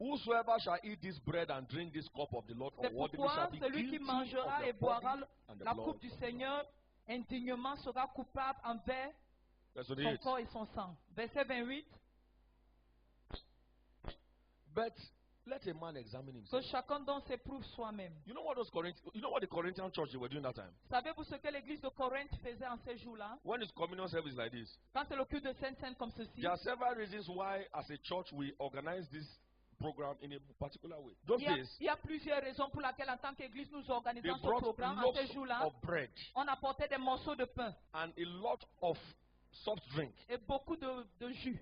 whosoever shall eat this bread and drink this cup of the Lord C'est unworthily shall pourquoi be celui qui guilty mangera of et the boira body and the la blood coupe du of Seigneur indignement sera coupable envers Verse son 28. corps et son sang. Verset 28. But let a man examine Que himself. chacun donc s'éprouve soi-même. You know what the Corinthian church they were doing that time? Savez-vous ce que l'église de Corinthe faisait en ces jours-là? When it's communion service like this, Quand c'est le culte de Sainte-Sainte comme ceci, there are several reasons why, as a church, we organize this program in a particular way. Those days, il y a plusieurs raisons pour lesquelles en tant qu'église nous they organisons ce brought programme. En ces loaves jours-là, of bread on apportait des morceaux de pain and a lot of soft drink. et beaucoup de jus.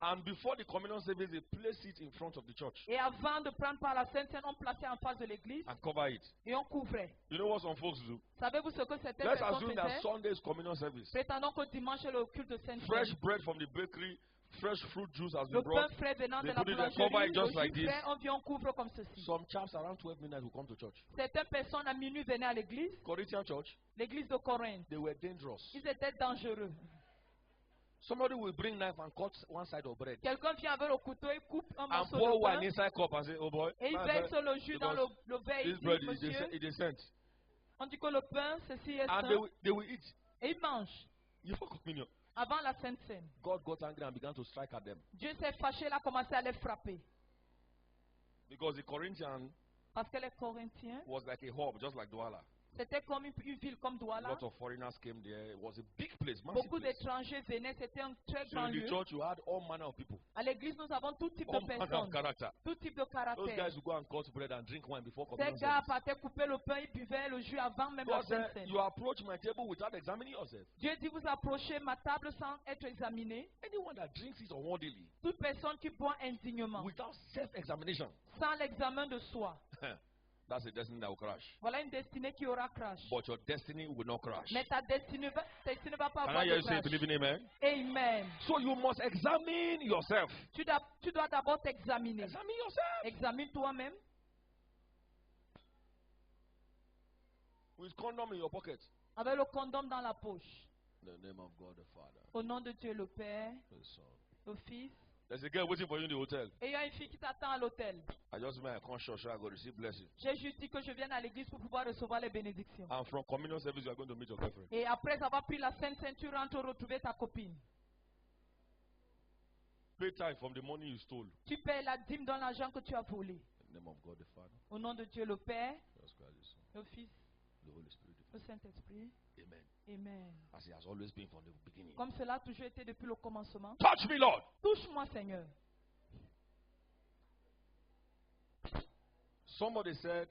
And before the communion service, they place it in front of the church Et avant de prendre part à la Sainte-Sainte, on plaçait en face de l'église and cover it. et on couvrait. You know what some folks do? Savez-vous ce que certaines Let's personnes assume that faisaient? Sunday is communion service. Prétendons que dimanche est le culte de Fresh Sainte-Sainte. bread from the bakery, fresh fruit juice has Le been pain brought. frais venant de They la put it there, cover boulangerie, it le just like jus this. frais, on vient, on couvre comme ceci. Some chaps around 12 midnight will come to church. Certaines personnes à minuit venaient à l'église, Corinthian church, l'église de Corinthe. they were dangerous. Ils étaient dangereux. Somebody will bring knife and cut one side of bread Quelqu'un vient avec le couteau et coupe un and morceau pour de wine pain inside cup and say, "Oh boy, et il my verse bread, le jus dans le verre. Il this bread dit, is monsieur, it is sent." on dit que le pain, ceci est And saint. they will eat. Et ils mangent Before communion, avant la Sainte Seine. God got angry and began to strike at them Dieu s'est fâché, il a commencé à les frapper. because the Corinthian Parce que les Corinthiens, was like a hub, just like Douala. c'était comme une ville comme A Douala. lot of foreigners came there. It was a big place, massive Beaucoup place. d'étrangers venaient, c'était un très So grand in the lieu. church, you had all manner of people, À l'église, nous avons tout type all de manner of personnes, character. tout type de Those caractère. guys who go and cut bread and drink wine before Ces communion gars service. partaient couper le pain, ils buvaient le jus avant même la God said, Sainte Seine. you approach my table without examining yourself. Dieu dit, vous approchez ma table sans être examiné. Anyone that drinks it unworthily, Toute personne qui boit indignement, without self-examination, sans l'examen de soi, that's a destiny that will crash. voilà une destinée qui aura crash. But your destiny will not crash. Mais ta destinée va pas Can avoir I hear de you say crash. believe in amen? Amen. So you must examine yourself. Tu dois d'abord t'examiner. Examine yourself. Examine toi-même With condom in your pocket. avec le condom dans la poche. In the name of God the Father, Au nom de Dieu le Père, the Son. le Fils. There's a girl waiting for you in the hotel. Et il y a une fille qui t'attend à l'hôtel. I just made a conscious I go receive blessing. J'ai juste dit que je vienne à l'église pour pouvoir recevoir les bénédictions. And from communion service, you are going to meet your girlfriend. Et après avoir pris la Sainte Seine, tu rentres retrouver ta copine. Pay tithe from the money you stole. Tu payes la dîme dans l'argent que tu as volé. In the name of God the Father, Au nom de Dieu le Père, Jesus Christ the Son, le Fils, the Holy Spirit. le Saint-Esprit. Amen. Amen. As it has always been from the beginning. Comme cela a toujours été depuis le commencement. Touch me, Lord. Touche-moi, Seigneur. Somebody said,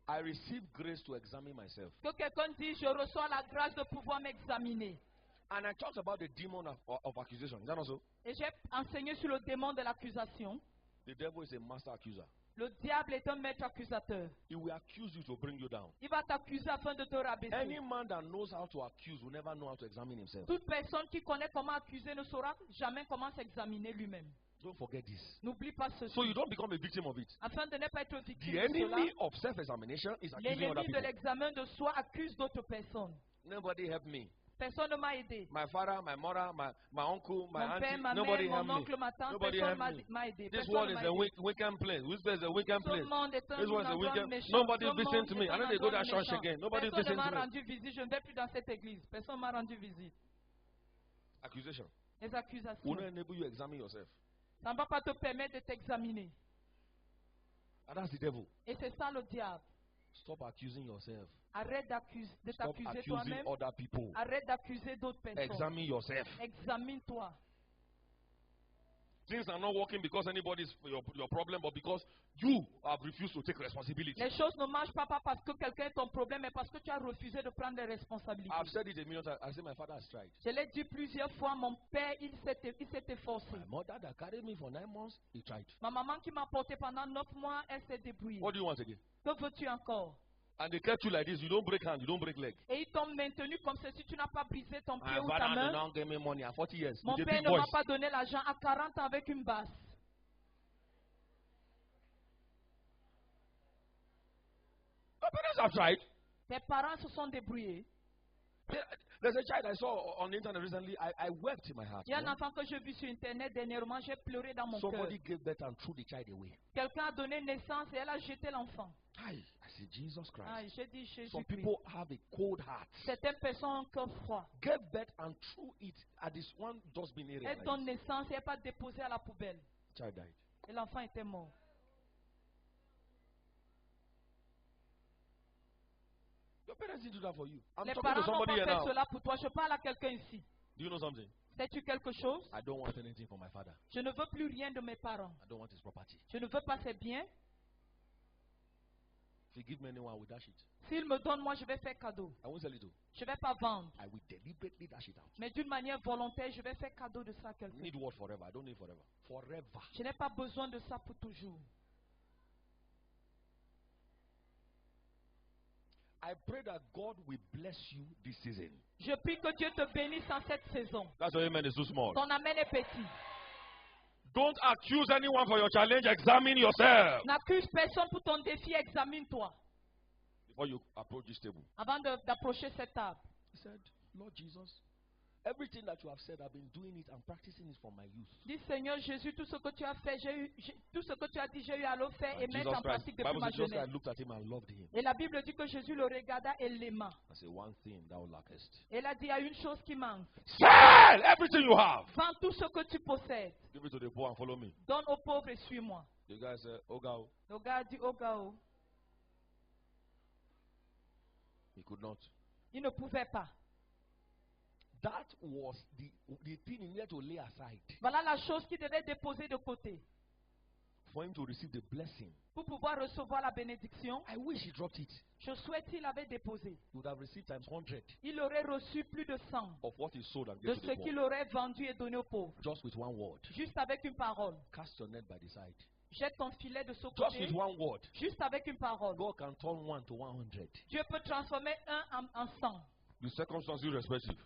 I receive grace to examine myself. Que quelqu'un dise, je reçois la grâce de pouvoir m'examiner. And I talked about the demon of accusation. Is that also? Et j'ai enseigné sur le démon de l'accusation. The devil is a master accuser. Le diable est un maître accusateur. He will accuse you to bring you down. Il va t'accuser afin de te rabaisser. Any man that knows how to accuse will never know how to examine himself. Toute personne qui connaît comment accuser ne saura jamais comment s'examiner lui-même. Don't forget this. N'oublie pas ceci. So you don't become a victim of it. Afin de ne pas être The victime de enemy cela, of self-examination is accusing other l'ennemi de people. l'examen de soi accuse d'autres personnes. Nobody help me. Personne ne m'a aidé. My father, my mother, my uncle, my Mon père, auntie. ma Nobody mère, help mon me. oncle, ma tante, Nobody personne help me. m'a aidé. This Personne world ne is m'a a aidé. weekend place. This place is a weekend Tout place. le monde est un This was a endroit weekend. méchant. Nobody Tout le listen monde to me. est I un know they go endroit to that church méchant. again. Nobody Personne ne listen m'a to me. rendu visite. Je ne vais plus dans cette église. Personne ne m'a rendu visite. Accusation Les will accusations. not enable you to examine yourself. Ça ne va pas te permettre de t'examiner. And that's the devil. Et c'est ça le diable. Stop accusing yourself. Arrête de Stop t'accuser accusing toi-même. other people. Arrête d'accuser d'autres personnes. Examine yourself. Examine-toi. Things are not working because anybody's your problem, but because you have refused to take responsibility. Les choses ne marchent pas parce que quelqu'un est ton problème, mais parce que tu as refusé de prendre les responsabilités. I've said it a million times. I say my father has tried. Je l'ai dit plusieurs fois, mon père, il s'est efforcé. My mother that carried me for 9 months, he tried. Ma maman qui m'a porté pendant 9 mois, elle s'est débrouillée. What do you want again? Que veux-tu encore? And they kept you like this. You don't break hand, you don't break leg. Et ils t'ont maintenu comme ceci, tu n'as pas brisé ton pied My ou ta father did main. not give me money at 40 years. Mon With a père big ne m'a voice. pas donné l'argent à 40 ans avec une basse. My parents have tried. Tes parents se sont débrouillés. There's a child I saw on the internet recently. I wept in my heart. Il y a un you know. enfant que j'ai vu sur Internet dernièrement, j'ai pleuré dans mon cœur. Somebody gave birth and threw the child away. Quelqu'un a donné naissance et elle a jeté l'enfant. I said, Jesus Christ. Ah, j'ai dit Some Jésus-Christ. people have a cold heart. Certaines personnes ont un cœur froid. Gave birth and threw it at this one dustbin area. Elle like donne this. naissance et elle n'est pas déposée à la poubelle. Child died. Et l'enfant était mort. Your parents didn't do that for you. I'm Les talking to parents n'ont somebody pas here fait now. cela pour toi. Je parle à quelqu'un ici. Do you know something? Sais-tu quelque chose? I don't want anything from my father. Je ne veux plus rien de mes parents. I don't want his property. Je ne veux pas ses biens. If you give me anyone, I will dash it. S'il me donne, moi, je vais faire cadeau. I won't sell it to. Je ne vais pas vendre. I will deliberately dash it out. Mais d'une manière volontaire, je vais faire cadeau de ça à I quelqu'un. need what forever. I don't need forever. Forever. Je n'ai pas besoin de ça pour toujours. I pray that God will bless you this season. Je prie que Dieu te bénisse en cette saison. That's why amen is too small. Ton amen est petit. Don't accuse anyone for your challenge. Examine yourself N'accuse personne pour ton défi, examine-toi before you approach this table. avant d'approcher cette table. He said, Lord Jesus, everything that you have said, I've been doing it and practicing it from my youth. Dis Seigneur Jésus, tout ce que tu as fait, tout ce que tu as dit, j'ai eu à le faire et And mettre en pratique depuis Bible ma says, Jesus jeunesse. Christ looked at him and loved him. Et la Bible dit que Jésus le regarda et l'aima. I said, one thing thou lackest. Et il a dit, il y a une chose qui manque. Sell everything you have. Vends tout ce que tu possèdes. Give it to the poor and follow me. Donne aux pauvres et suis-moi. The guy said, oh God. Le gars a dit, oh Gao, He could not. il ne pouvait pas. That was the thing he needed to lay aside Voilà la chose qu'il devait déposer de côté for him to receive the blessing. pour pouvoir recevoir la bénédiction. I wish he dropped it. Je souhaite qu'il avait déposé. He would have received times 100 Il aurait reçu plus de 100 of what he sold and de gave to ce the qu'il poor. aurait vendu et donné aux pauvres. Just with one word. Juste avec une parole. Cast your net by the side. Jette ton filet de ce Just côté. with one word. Juste avec une parole. God can turn 1 to 100. Dieu peut transformer un en 100. The circumstances irrespective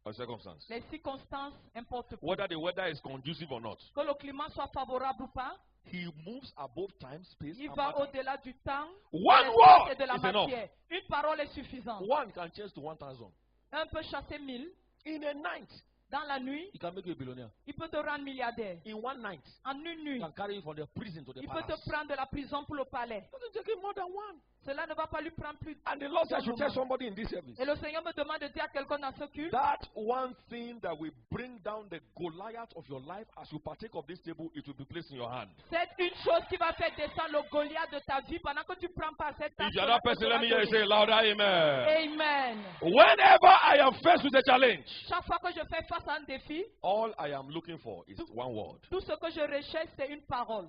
of circumstance. Les circonstances importent peu. Whether the weather is conducive or not. Que le climat soit favorable ou pas, He moves above time, space, il and va matter. au-delà du temps, de One l'espace word et de la is enough. matière. Une parole est suffisante. One can change to 1,000. Un peut chasser 1000. In a night, Dans la nuit, he can make you a billionaire. il peut te rendre milliardaire. In one night, En une he nuit, can carry you from the prison to the il peut palace. te prendre de la prison pour le palais. Doesn't take him more than one. Cela ne va pas lui prendre plus. And the Lord said, I should tell moment. somebody in this service Et le Seigneur me demande de dire à quelqu'un dans ce culte, that one thing that will bring down the Goliath of your life as you partake of this table, it will be placed in your hand. c'est une chose qui va faire descendre le Goliath de ta vie pendant que tu prends part à cette table. If you're that person, let me hear you say louder, amen. Amen. Whenever I am faced with a challenge, Chaque fois que je fais face à un défi, all I am looking for is one word. tout ce que je recherche, c'est une parole.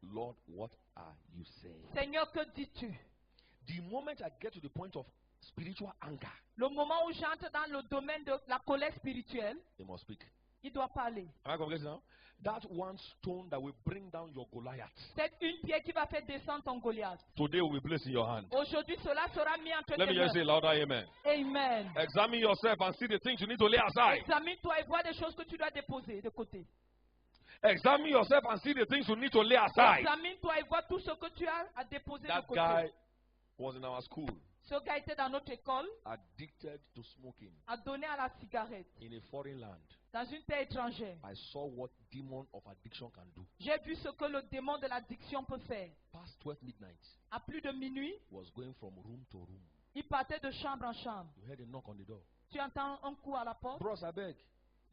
Lord, what are you saying? Seigneur, que dis-tu? The moment I get to the point of spiritual anger, Le moment où j'entre dans le domaine de la colère spirituelle, they must speak. il doit parler. Am I coming now? That one stone that will bring down your Goliath. C'est une pierre qui va faire descendre ton Goliath. Today will be placed in your hand. Aujourd'hui, cela sera mis entre Let me tes just say mains. louder, amen. Amen. Examine yourself and see the things you need to lay aside. Examine-toi et vois des choses que tu dois déposer de côté. Examine yourself and see the things you need to lay aside. Examine-toi et vois tout ce que tu as à déposer de That côté. guy was in our school, Ce gars était dans notre école, addicted to smoking a donné à la cigarette in a foreign land. dans une terre étrangère. I saw what demon of addiction can do. J'ai vu ce que le démon de l'addiction peut faire. Past 12 midnight, À plus de minuit, was going from room to room. il partait de chambre en chambre. You heard a knock on the door. Tu entends un coup à la porte. Bros, I beg.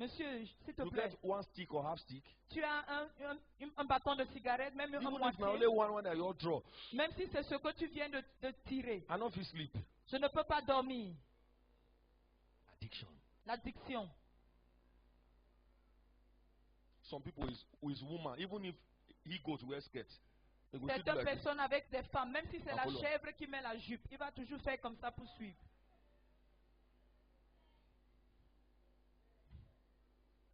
Monsieur, s'il te You plaît, get one stick or half stick. tu as un bâton de cigarette, même un Even if moitié, my only one that you draw, même si c'est ce que tu viens de tirer. I don't feel sleep. Je ne peux pas dormir. Addiction. L'addiction. Some people with woman, even if he goes to wear skirt, they go still do Certaines like this. personnes avec des femmes, même si c'est la Apollo. chèvre qui met la jupe, il va toujours faire comme ça pour suivre.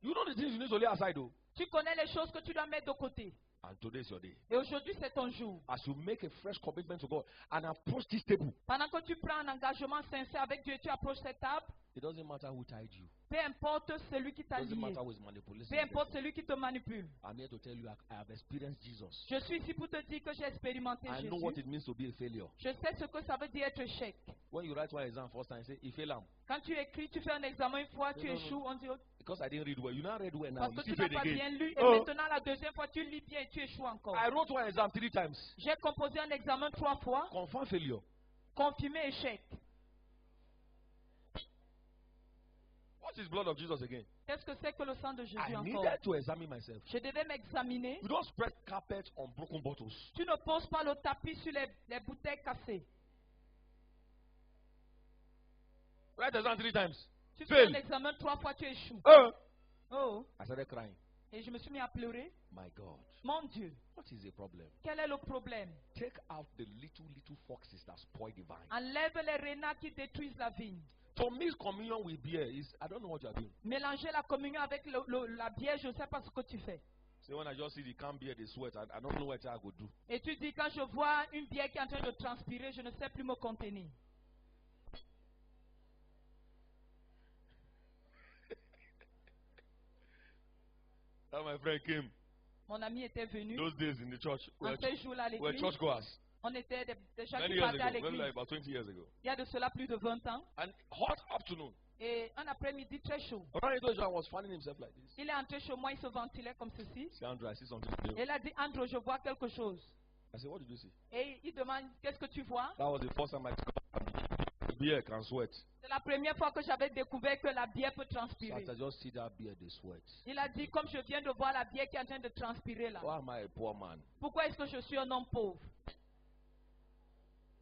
You know the things you need to lay aside though. Tu connais les choses que tu dois mettre de côté. And today is your day. Et aujourd'hui, c'est ton jour. As you make a fresh commitment to God and approach this table, Pendant que tu prends un engagement sincère avec Dieu, tu approches cette table. it doesn't matter who tied you. Peu importe celui qui It t'a doesn't lié. matter who is manipulating Peu you. importe celui qui te manipule. I'm here to tell you I have experienced Jesus. Je suis ici pour te dire que j'ai expérimenté I know what Jésus. it means to be a failure. Je sais ce que ça veut dire être échec. When you write one exam first time, you say, "If fail, Quand tu écris, tu fais un examen une fois, tu Non, non, échoues, on dit, oh, because I didn't read well. You now read well now. parce You que still tu n'as fail pas again." bien lu. Et Oh. maintenant, la deuxième fois, tu lis bien et tu échoues encore. I wrote one exam 3 times. J'ai composé un examen 3 fois, Confirm failure. confirmé échec. What is blood of Jesus again? Qu'est-ce que c'est que le sang de Jésus I encore? needed to examine myself. Je devais m'examiner. You don't spread carpet on broken bottles. Tu ne poses pas le tapis sur les bouteilles cassées. Write exam 3 times. Tu fais Fail. un examen 3 fois, tu échoues. Oh, I started crying. et je me suis mis à pleurer. My God. Mon Dieu, What is the problem? quel est le problème? Take out the little foxes that spoil the vine. Enlève les renards qui détruisent la vigne. To mix communion with beer is, I don't know what you are doing. Mélanger la communion avec la bière, je ne sais pas ce que tu fais. So when I just see the can beer, they sweat, I don't know what I go do. Et tu dis, quand je vois une bière qui est en train de transpirer, je ne sais plus me contenir. That my friend came Mon ami était venu. those days in the church. En ces jours-là à We're l'église, churchgoers. on était des gens Many qui years partaient à ago, maybe l'église. like about 20 years ago. Il y a de cela plus de 20 ans. And hot afternoon. Et un après-midi très chaud. Around those John was fanning himself like this. Il est entré chez moi, il se ventilait comme ceci. See, Andrew, I see something new. Et il a dit, Andrew, je vois quelque chose. I said, what did you see? Et il demande, qu'est-ce que tu vois? That was the first time I discovered beer can sweat. C'est la première fois que j'avais découvert que la bière peut So transpirer. I just see that beer, they sweat. Il a dit, comme je viens de voir la bière qui est en train de transpirer là, Why am I a poor man? pourquoi est-ce que je suis un homme pauvre?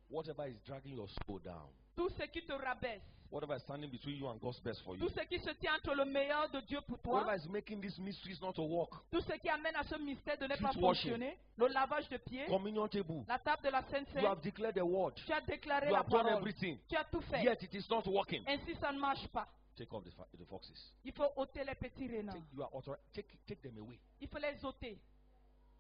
Whatever is dragging your soul down, Tout ce qui te rabaisse, whatever is standing between you and God's best for you, tout ce qui se tient entre le meilleur de Dieu pour toi, whatever is making these mysteries not to work, tout ce qui amène à ce mystère de ne pas Feet washing. fonctionner, le lavage de pieds, communion table, la table de la Sainte you Seine, have declared the word, tu as déclaré you la have done parole, everything, tu as tout fait. yet it is not working. Ainsi, ça ne marche pas. Take off the foxes. Il faut ôter les petits renards. Take them away. Il faut les ôter.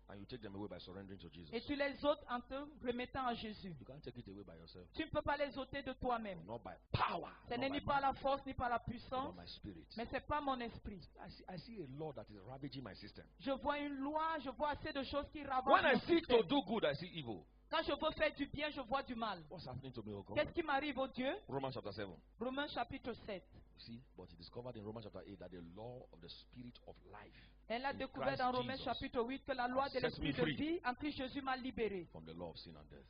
And you take them away by surrendering to Jesus. Et tu les ôtes en te remettant à Jésus. You can't take it away by yourself. Tu ne peux pas les ôter de toi-même. Not by power. Ce not n'est by ni par might, la force ni par la but puissance, by my spirit. mais c'est pas mon esprit. I see a law that is ravaging my system. Je vois une loi, je vois assez de choses qui When ravagent I mon seek to système. do good, I see evil. Quand je veux faire du bien, je vois du mal. What's happening to me, oh God? Qu'est-ce qui m'arrive, oh Dieu? Romans chapter 7. Romains chapitre 7. You see, but he discovered in Romans chapter 8 that the law of the spirit of life Elle a in découvert Christ dans Romains Jesus chapitre 8 que la loi de sets l'esprit me de free vie en Christ Jésus m'a libéré from the law of sin and death.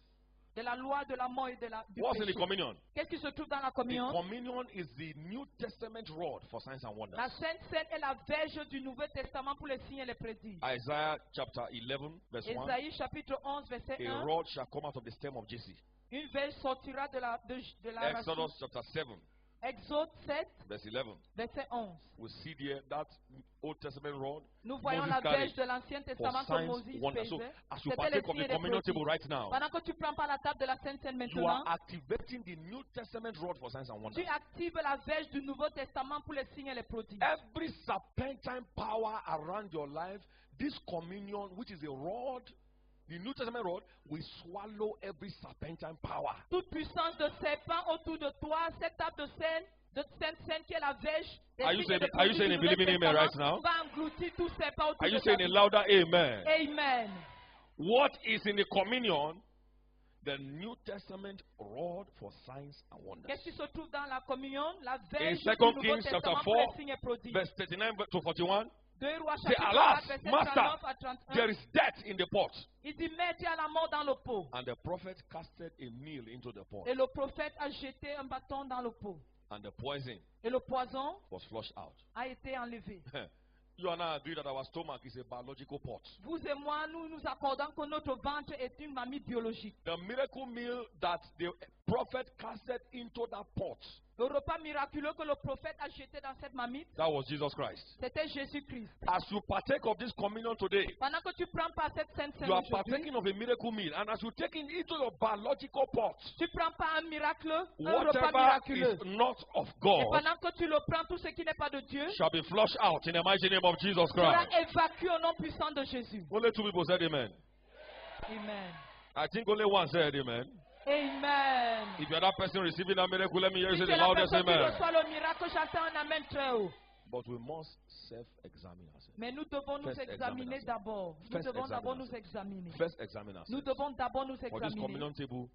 de la loi de la mort et du What's in the péché. communion? Qu'est-ce qui se trouve dans la The communion? communion is the New Testament rod for signs and wonders. La Sainte Seine est la verge du Nouveau Testament pour les signes et les prodiges. Isaiah chapter 11, verse 1. Ésaïe chapitre 11, verset A 1. rod shall come out of the stem of Jesse. Une verge sortira de la racine. Exodus chapter 7, Exode 7, verse 11. verset 11. We see there that Old Testament rod. Nous voyons Moses la carried verge de l'Ancien for Testament que signs, Moïse wonders. So, faisait. as you C'était les partake of signes et the les communion table prodiges. right now, Pendant que tu prends par la table de la Sainte Seine you are maintenant, activating the New Testament rod for signs and wonders. tu actives la verge du Nouveau Testament pour les signes et les prodiges. Every serpentine power around your life, this communion, which is a rod, the New Testament rod, will swallow every serpentine power. Toute puissance de serpent autour de toi, cette table de Sainte Seine qui est la verge des Are you signes et saying- des are you prodiges saying du a Nouveau believing amen Testament, right now? va engloutir tout serpent autour Are you de saying ta a vie. louder amen? Amen. What is in the communion? The New Testament rod for signs and wonders. Qu'est-ce qui se trouve dans la communion? La In verge du 2 Nouveau Kings chapter Testament pour 4, les signes et prodiges. verse 39 to 41, 2 Rois say, chapitre Alas, 4, verset Master, 39 à 31. there is death in the pot. Il dit, mais tu as la mort dans le pot. And the prophet casted a meal into the pot. Et le prophète a jeté un bâton dans le pot. And the poison Et le poison was flushed out. a été enlevé. You and I agree that our stomach is a biological pot. Vous et moi, nous nous accordons que notre ventre est une mamie biologique. The miracle meal that the prophet casted into that pot Le repas miraculeux que le prophète a jeté dans cette marmite, that was Jesus Christ. c'était Jésus-Christ. As you partake of this communion today, Pendant que tu prends pas cette sainte you are aujourd'hui, partaking of a miracle meal. And as you take it into your biological pot, tu prends pas un miracle, un repas whatever miraculeux. is not of Et God pendant que tu le prends, tout ce qui n'est pas de Dieu shall be flushed out in the mighty name of Jesus sera Christ. évacué au nom puissant de Jésus. Only two people said amen. Amen. I think only one said amen. Amen. If you're that person receiving that miracle, let me hear you Si say tu the es la loudest personne qui amen. reçoit le miracle, j'entends un amen très haut. But we must self-examine ourselves. Mais nous devons nous First examiner examine d'abord. Nous First devons examine d'abord nous ourselves. examiner. First examine Nous ourselves devons d'abord nous for this examiner communion table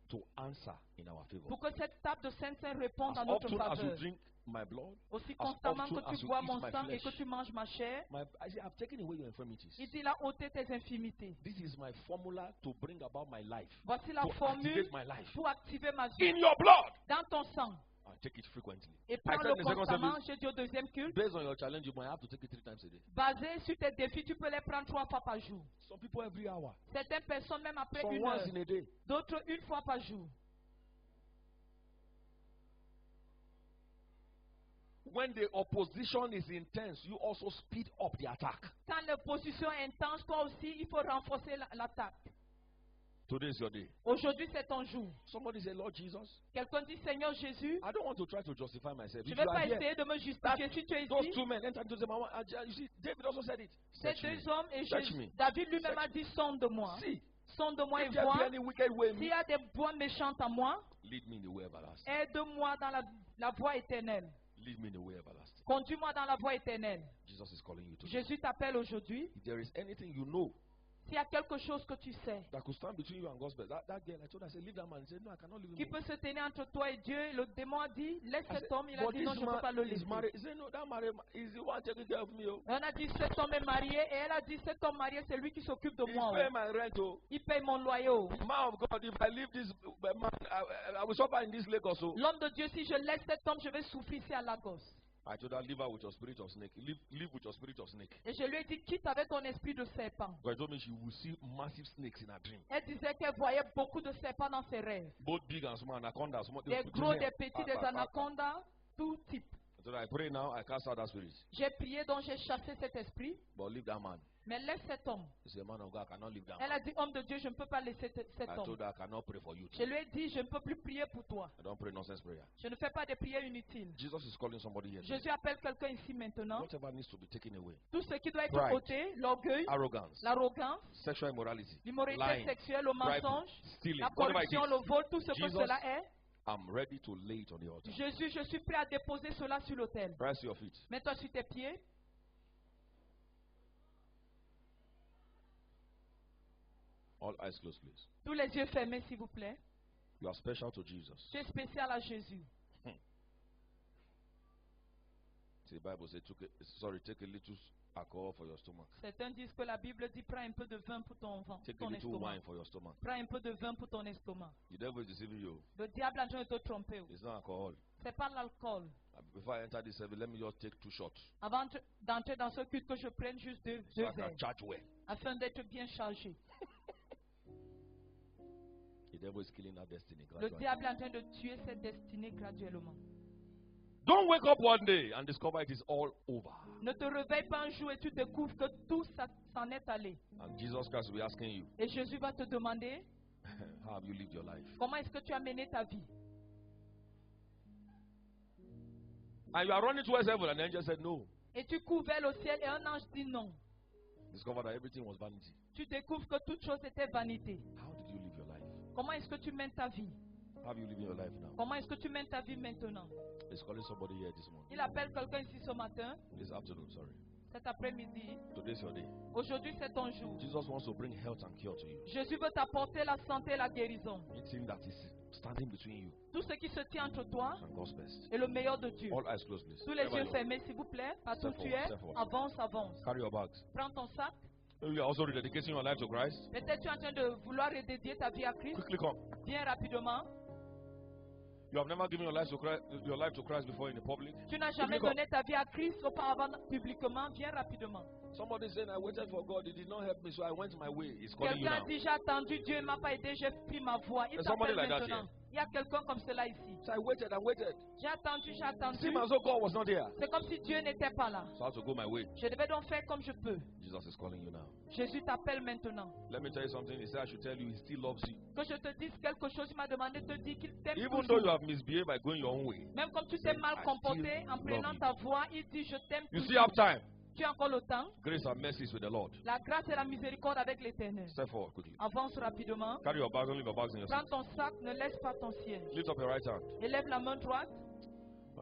to answer in our favor. pour que cette table de Saint-Saint réponde As à notre often as you faveur. drink my blood, Aussi as constamment often que as tu you bois eat mon my sang et flesh, que tu manges ma chair, I say, I've taken away your infirmities. il dit, il a ôté tes infimités. This is my formula to bring about my life, Voici la to formule activate my life. pour activer ma vie In your blood, dans ton sang. I take it frequently. Et I prends-le said in the second constamment, service, j'ai dit au deuxième culte, based on your challenge, you might have to take it 3 times a day. basé sur tes défis, tu peux les prendre 3 fois par jour. Some people every hour, Certaines personnes même après some 1 heure, once in a day. d'autres 1 fois par jour. When the opposition is intense, you also speed up the attack. Quand l'opposition est intense, toi aussi, il faut renforcer l'attaque. Today is your day. Aujourd'hui, c'est ton jour. Somebody say, Lord Jesus, Quelqu'un dit, Seigneur Jésus, I don't want to try to justify myself. je If ne vais you are pas here, essayer de me justifier. Si tu es those ici, two men entered into the mouth. You see, David also said it. ces Search me. deux hommes et Search Jésus, me. David lui-même Search a dit, sonde-moi. See, Sonde-moi et if there vois be any wicked way in s'il y me, a des voies méchantes en moi. lead me in the way everlasting. Aide-moi dans la voie éternelle. Lead me in the way everlasting. Conduis-moi dans la voie éternelle. Jesus is calling you today. Jésus t'appelle aujourd'hui. If there is anything you know S'il y a quelque chose que tu sais that could stand between you and God's best, that girl, I told her, I said, leave that man. He said, no, I cannot leave qui him. peut se tenir entre toi et Dieu, le démon a dit, laisse I said, cet homme. Il a but dit, non, this je ne peux pas le man is laisser. married. He said, no, that married man is the one taking care of me. Oh. On a dit, cet homme est marié. Et elle a dit, cet homme marié, c'est lui qui s'occupe de He's moi. paying Oh. my rent. Oh. Il paye mon loyer. Oh. Man of God, if I leave this man, I will suffer in this lake also. L'homme de Dieu, si je laisse cet homme, je vais souffrir ici à Lagos. I told her, leave her with your spirit of snake. Live with your spirit of snake. Et je lui ai dit, quitte avec ton esprit de serpent. God told me she will see massive snakes in her dream. Elle disait qu'elle voyait beaucoup de serpents dans ses rêves. Both big and small, anacondas. Des gros, des petits, des anacondas, tout type. So I pray now, I cast out that spirit. J'ai prié, donc j'ai chassé cet esprit. But leave that man. Mais laisse cet homme. He said, man of God, I cannot leave that Elle man. a dit, homme de Dieu, je ne peux pas laisser cet I homme. told her I cannot pray for you. Je lui ai dit, je ne peux plus prier pour toi. I don't pray nonsense prayer. Je ne fais pas de prières inutiles. Jesus is calling somebody here. Jésus appelle quelqu'un ici maintenant. Whatever needs to be taken away. Tout ce qui doit être Pride. ôté, l'orgueil, Arrogance, l'arrogance, sexual immorality, l'immoralité lying, sexuelle, le mensonge, stealing, la whatever it corruption, is. le vol, tout ce que Jesus, cela est. I'm ready to lay it on the altar. Jésus, je suis prêt à déposer cela sur l'autel. Rise to your feet. Mets-toi sur tes pieds. All eyes closed, please. Tous les yeux fermés, s'il vous plaît. You are special to Jesus. Tu es spécial à Jésus. See, the Bible says, take a little alcohol for your stomach. Certains disent que la Bible dit prends un peu de vin pour ton ventre, Take a ton little estomac. wine for your stomach. Prends un peu de vin pour ton estomac. The devil is deceiving you. Le diable est en train de te tromper. It's not alcohol. C'est pas l'alcool. Before I enter this service, let me just take 2 shots. Avant d'entrer dans ce culte, que je prenne juste deux So I can verres, charge well. afin d'être bien chargé. The devil is killing our destiny. Le gradually. diable est en train de tuer cette destinée graduellement. Don't wake up one day and discover it is all over. Ne te réveille pas un jour et tu découvres que tout ça s'en est allé. And Jesus Christ will be asking you, Et Jésus va te demander, how have you lived your life? comment est-ce que tu as mené ta vie? And you are running towards heaven, and the angel said no. Et tu cours vers le ciel et un ange dit non. Discover that everything was vanity. Tu découvres que toute chose était vanité. How did you live your life? Comment est-ce que tu mènes ta vie? How are you living your life now? Comment est-ce que tu mènes ta vie maintenant? He's calling somebody here this morning. Il appelle quelqu'un ici ce matin, This afternoon, sorry. cet après-midi. Today's your day. Aujourd'hui, c'est ton jour. Jesus wants to bring health and cure to you. Jésus veut t'apporter la santé et la guérison. Anything that is standing between you Tout ce qui se tient entre toi and God's best. et le meilleur de Dieu. All eyes closed, please. Tous les Wherever yeux you are. fermés, s'il vous plaît. Partout où Step tu forward, es, step forward. avance, avance. Carry your bags. Prends ton sac. Maybe you are also rededicating your life to Christ. Peut-être tu es en train de vouloir redédier ta vie à Christ. Quickly come. Viens rapidement. You have never given your life to Christ before in the public. Tu n'as jamais Quickly come. donné ta vie à Christ auparavant publiquement. Viens rapidement. Somebody saying, I waited for God. He did not help me, so I went my way. He's calling you Quelqu'un now. dit, j'ai attendu, Dieu ne m'a pas aidé, j'ai pris ma voix. Il There's somebody t'appelle like that maintenant. Il y a quelqu'un comme cela ici. So I waited and waited. J'ai attendu. It seemed as though God was not there. C'est comme si Dieu n'était pas là. So I had to go my way. Je devais donc faire comme je peux. Jesus is calling you now. Jésus t'appelle maintenant. Let me tell you something. He said I should tell you he still loves you. Que je te dise quelque chose, il m'a demandé de te dire qu'il t'aime Even though toujours. you have misbehaved by going your own way. Même comme tu t'es mal I comporté still en prenant love ta voix, il dit je t'aime You still toujours. have time. Tu as encore le temps. Grace and mercy is with the Lord. La grâce et la miséricorde avec l'Éternel. Step forward quickly. Avance rapidement. Carry your bags. Don't leave your bags in your Prends seat. ton sac, ne laisse pas ton siège. Lift up your right hand. Élève la main droite.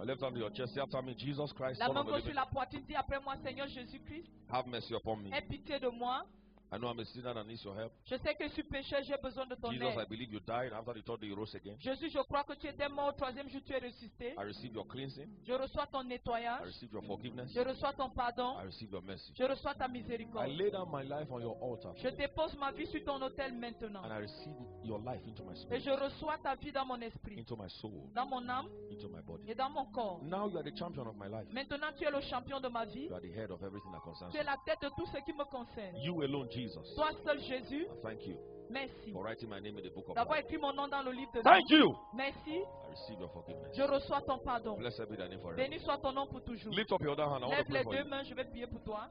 Left hand to your chest. Say after me, Jesus Christ, La Son main of the gauche sur living. la poitrine. Dis après moi, Seigneur Jésus-Christ, Have mercy upon me. aie pitié de moi. I know I'm a sinner that needs your help. Je sais que je suis pécheur, j'ai besoin de ton Jesus, I aide. believe you died. After the third day, you rose again. Jésus, je crois que tu étais mort au troisième jour, tu es ressuscité. I receive your cleansing. Je reçois ton I nettoyage. receive your forgiveness. Je reçois ton pardon. I receive your mercy. Je reçois ta I miséricorde. lay down my life on your altar. Je dépose ma vie sur ton autel maintenant. And I receive your life into my Et spirit, je reçois ta vie dans mon esprit, into my soul, dans mon âme into my body. et dans mon corps. Now you are the champion of my life. Maintenant, tu es le champion de ma vie. You are the head of everything that concerns Tu es me. la tête de tout ce qui me concerne. You alone, Jesus. Toi seul, Jésus, I thank you merci for writing my name in the book of d'avoir life. écrit mon nom dans le livre de vie. Thank you. Merci, I receive your forgiveness. je reçois ton pardon. Blessed be thy name forever. Béni soit ton nom pour toujours. Lift up your other hand. I want Lève to pray les for deux you. mains, je vais prier pour toi.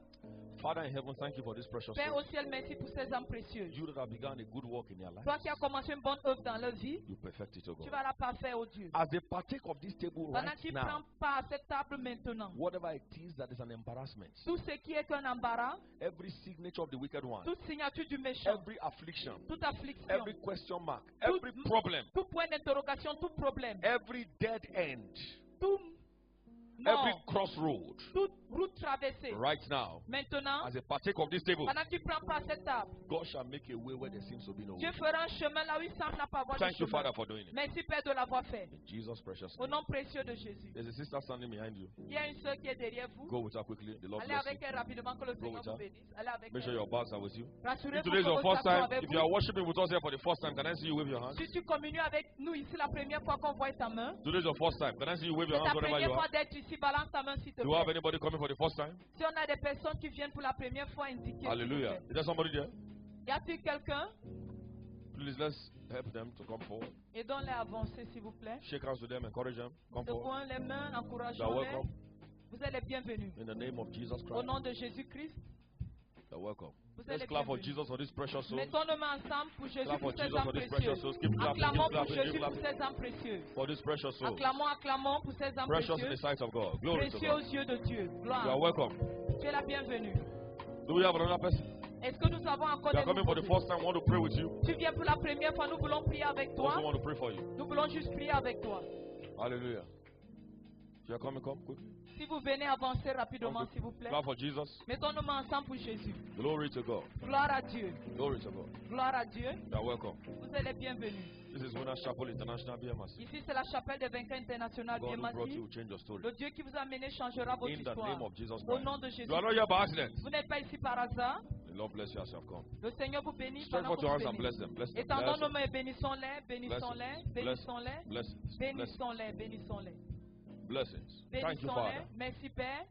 Father in heaven, thank you for this precious Père soul. au ciel, merci pour ces âmes précieuses. You that have begun a good work in their life, Toi qui as commencé une bonne œuvre dans leur vie, you perfect it, O tu God. vas la parfaire, oh Dieu. As they partake of this table Pendant right qu'ils now, prennent part à cette table maintenant, whatever it is that is an embarrassment, tout ce qui est un embarras, every signature of the wicked one, toute signature du méchant, every affliction, toute affliction, every question mark, every problem, tout point d'interrogation, tout problème, every dead end, tout every mort, crossroad, toute route traversée. right now, Maintenant, as they partake of this table, pendant que tu prends part à cette table, God shall make a way where there seems to be no way. Dieu fera un chemin là où il semble pas avoir de Thank you, chemin. Father, for doing it. Merci Père de l'avoir fait. In Jesus' precious Au name. nom précieux de Jésus. There's a sister standing behind you. Il y a une soeur qui est derrière vous. Go with her quickly. The Lord Allez bless avec you. elle rapidement que le Go Seigneur with vous her. bénisse. Allez avec Make sure elle. your bags are with you. Rassurez-vous If que today is your vos first sacs sont time, avec if you are vous. worshiping with us here for the first time, can I see you wave your hands? Si tu communies avec nous ici la première fois qu'on voit ta main, Today is your first time. Can I see you wave c'est your ta hands wherever première you fois are? d'être ici, balance ta main s'il te Do you have plaît. anybody coming for the first time? Si on a des personnes qui viennent pour la première fois, indiquez. Hallelujah. Is there somebody there? Y a-t-il quelqu'un? Please let's help them to come forward. Aidons-les à avancer s'il vous plaît. Shake hands with them, encourage them. Come forward. Secouons les mains, You are encourageons-les. welcome. Vous êtes les bienvenus. In the name of Jesus Au Christ, nom de Jésus-Christ, you are welcome. vous êtes Let's les clap for bienvenus. Jesus for this precious soul. Mettons nos mains ensemble pour Jésus Clap pour for ces Jesus âmes for this précieuses. precious souls. Keep clapping, Acclamons keep pour clapping, Jésus keep pour clapping. ces âmes précieuses. For this precious soul. Acclamons pour ces âmes Precious in the précieuses. sight of God. Glory to Précieux aux God. yeux de Dieu. You Gloire. are welcome. Tu es la bienvenue. Do we have another person? Est-ce que nous avons encore You des are coming for the nouveaux? first time. We want to pray with you. Tu viens pour la première fois, nous voulons prier avec We also toi. want to pray for you. Nous voulons juste prier avec toi. Hallelujah. You are coming, come quickly. Si vous venez avancer rapidement, Come s'il vous plaît. Clap for Jesus. Mettons nos mains ensemble pour Jésus. Glory to God. Gloire à Dieu. Glory to God. Gloire à Dieu. You are welcome. Vous êtes les bienvenus. This is Winners Chapel International BMS. Ici, c'est la chapelle des vainqueurs internationaux God who brought BMASI. you will change your story. Le Dieu qui vous a amené changera votre In the histoire. name of Jesus Au Christ. nom de Jésus. You are not here by accident. Vous n'êtes pas ici par hasard. The Lord bless you as you have come. Le Seigneur vous bénit Stretch pendant forth que your vous hands and bless bénissez. them. Bless them. Étendons nos Bless mains et bénissons-les, bénissons-les, bénissons-les, Blessings. Blessings. bénissons-les, bénissons-les. Blessings. Thank you, Bénissons-les. Father. Merci Père.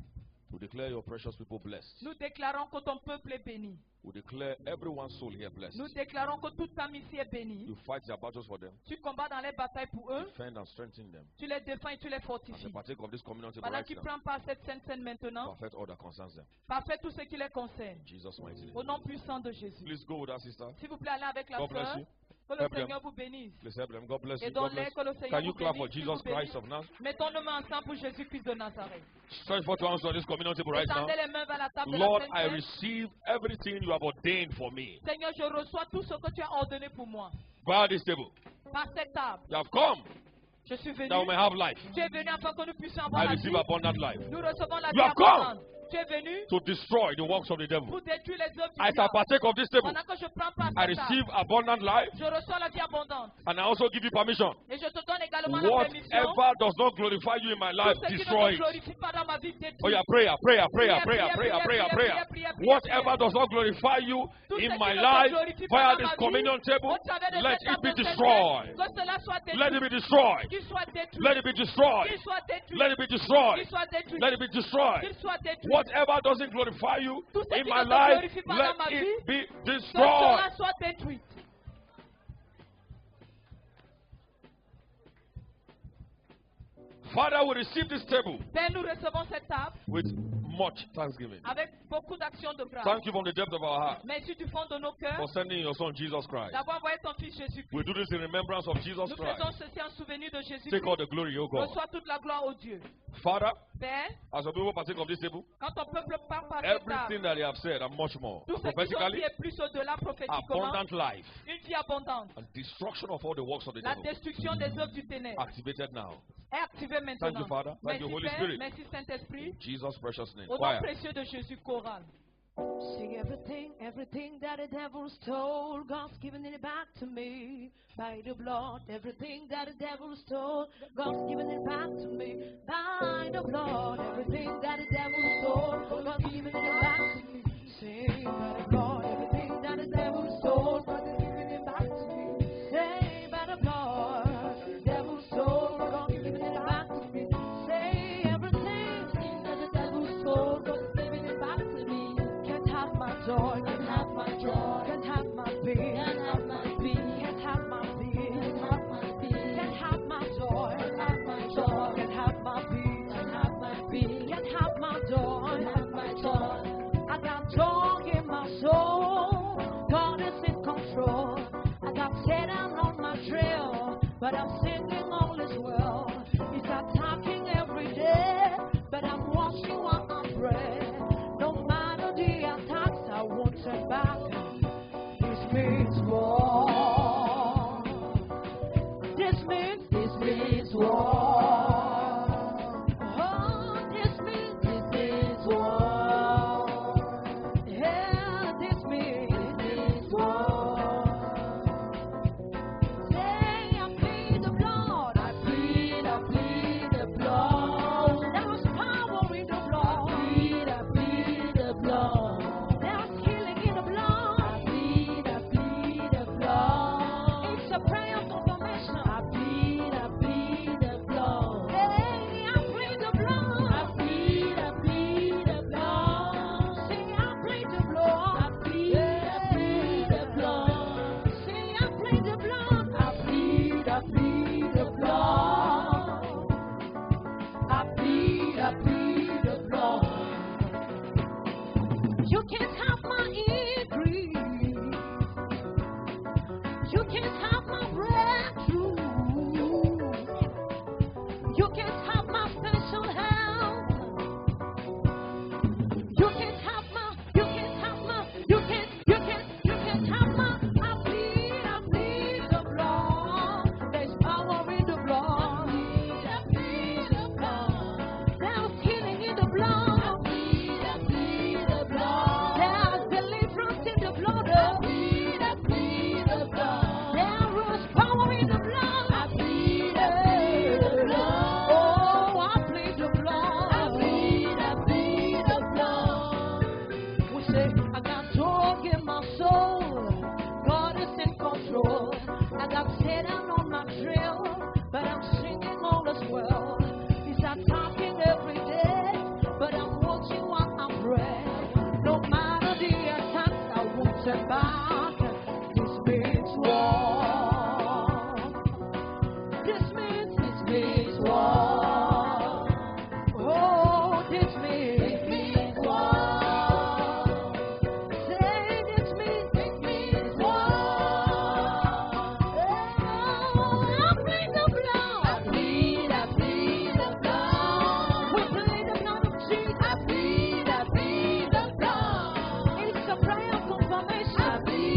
We declare your precious people blessed. Nous déclarons que ton peuple est béni. We declare everyone's soul here blessed. Nous déclarons que toute âme ici est bénie. You fight their battles for them. Tu combats dans les batailles pour eux. Defend and strengthen them. Tu les défends et tu les As they fortifies. partake of this communion table Pendant right qu'ils now, prennent part à cette sainte scène maintenant, perfect all that concerns them. parfait tout ce qui les concerne. In Jesus' mighty Au name. nom puissant de Jésus. Please go with us, sister. S'il vous plaît, allez avec la God bless sœur. you. Que le Help them. Seigneur vous bénisse. Please help them. God bless Et you. God donne-les bless que le you. Seigneur Can you vous clap for bénisse. Jesus Qu'il vous Christ bénisse. of Nazareth? Mettons nos mains ensemble pour Jésus-Christ de Nazareth. Stretch forth your hands on this communion table right now. Étendez les mains vers la table de Lord, la I Sainte Seine. receive everything you have ordained for me. Seigneur, je reçois tout ce que tu as ordonné pour moi. By this table. Par cette table, You have come je suis venu. that we may have life. Tu es venu afin que nous puissions avoir I la receive vie. abundant life. Nous recevons la You vie have come. abondante. Tu es venu To destroy the works of the devil. pour détruire les œuvres du As I diable. partake of this table, Pendant que je prends part I à cette receive table, abundant life, je reçois la vie abondante. and I also give you permission. Et je te donne également la permission. Whatever does not glorify you in my life, Tout ce qui ne destroy te it. glorifie pas dans ma vie, détruis. Oh yeah, prayer, prayer, prayer, Prière, prayer, prière, prayer, prière, prayer, prière, prayer. prière, prière, Whatever prière. does not glorify you Tout ce in qui my ne te life glorifie pas via dans this ma vie, communion table, au travers de let cette it be table de destroyed. Que cela soit détruit. Let it be destroyed. Qu'il soit détruit. Let it be destroyed. Qu'il soit détruit. Let it be destroyed. Qu'il soit détruit. Let it be destroyed. Qu'il soit détruit. Whatever doesn't glorify you Tout ce in qui my ne te life, glorifie pas let dans ma it vie, be Que destroyed. cela soit détruit. Father, we receive this table Père, nous recevons cette table with much thanksgiving. avec beaucoup d'actions de grâce. Thank you from the depth of our heart Merci du fond de nos cœurs for sending your son Jesus Christ. d'avoir envoyé ton fils We Jésus-Christ. do this in remembrance of Jesus Nous faisons Christ. ceci en souvenir de Take Jésus-Christ. all the glory, O God. Reçois toute la gloire au Dieu. Father, Père, as your people partake of this table, quand ton peuple part par cette everything table, that they have said and much more, tout ce qu'ils ont prophetically, dit est plus au-delà prophétiquement, abundant life, une vie abondante. and destruction of all the works of the La devil, destruction des œuvres du ténèbre activated now. est activée maintenant. Thank you, Father. Thank you, Merci Holy Père, Spirit. merci Saint-Esprit. In Jesus' precious name. Au nom Choir. précieux de Jésus choral. Sing everything that the devil stole, God's given it back to me by the blood. Everything that the devil stole, God's given it back to me by the blood. Everything that the devil stole, God's given it back to me. Sing by the blood. Everything that the devil stole, God's given it back to me. Say by the blood, the devil stole, God's given it back to me. Say everything that the devil stole, God's given it back to me. Can't have my joy, can't have my joy, can't have my peace, can't have my peace, can't have my peace, can't have my peace, can't have my joy, can't have my joy, can't have my peace, can't have my peace, can't have my joy, can't have my joy. I got joy in my soul, God is in control. I got Satan on my trail, but I'm singing all is well. He's attacking every day, but I'm watching while I pray. No matter the attacks, I won't turn back. This means war. This means war. Oh, this means war. Yeah, this means war. Say I plead the blood. I plead the blood. There is power in the blood. I plead the blood. There's healing in the blood. I plead the blood. It's a prayer of confirmation. I plead the blood. Hey, I plead the blood. I plead the blood. Say I plead the blood. I plead the blood. Say I plead the blood. I plead the blood. I plead the blood. You can't have my increase. You can't have my breakthrough. You can't have my special help. You can't have my, you can't have my, you can't have my. I plead the blood. There's power in the blood. I plead the blood. There's healing in the blood. I plead the blood. There's deliverance in the blood. I plead the blood. There is power in the blood. I plead the blood. Oh, I plead the blood. I plead the blood. We say, I got joy in my soul. God is in control. I got Satan on my trail, but I'm singing all is well. He's attacking every day, but I'm watching while I pray. No matter the attacks, I won't turn back. This means war. This means war. Oh, this means war. Say this means war. Oh, I plead the blood. I plead the blood. We plead the blood of Jesus. I plead the blood. It's a prayer of confirmation. I plead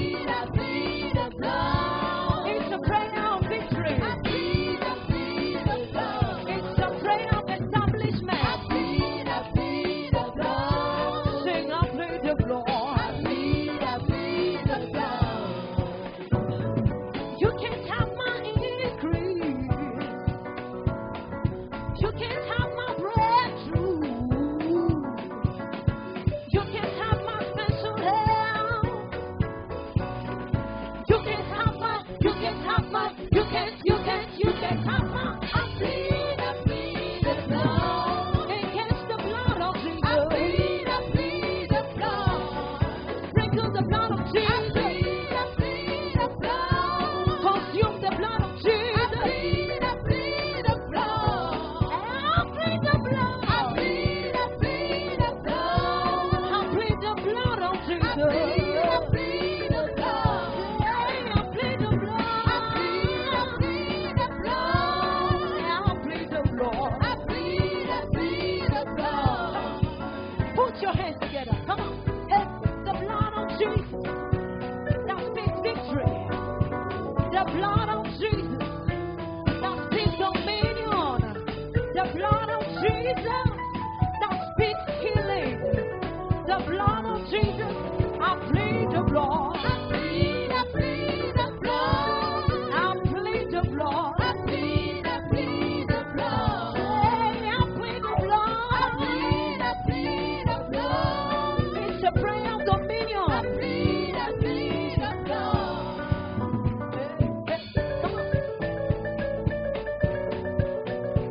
together. Come on. Hey, the blood of Jesus that speaks victory. The blood of Jesus that speaks dominion. The blood of Jesus that speaks healing. The blood of Jesus, I plead the blood. I plead the blood. I plead the blood. I plead the blood. Hey, I plead the blood. I plead the blood. It's a prayer of dominion. I plead the blood. Hey, come on.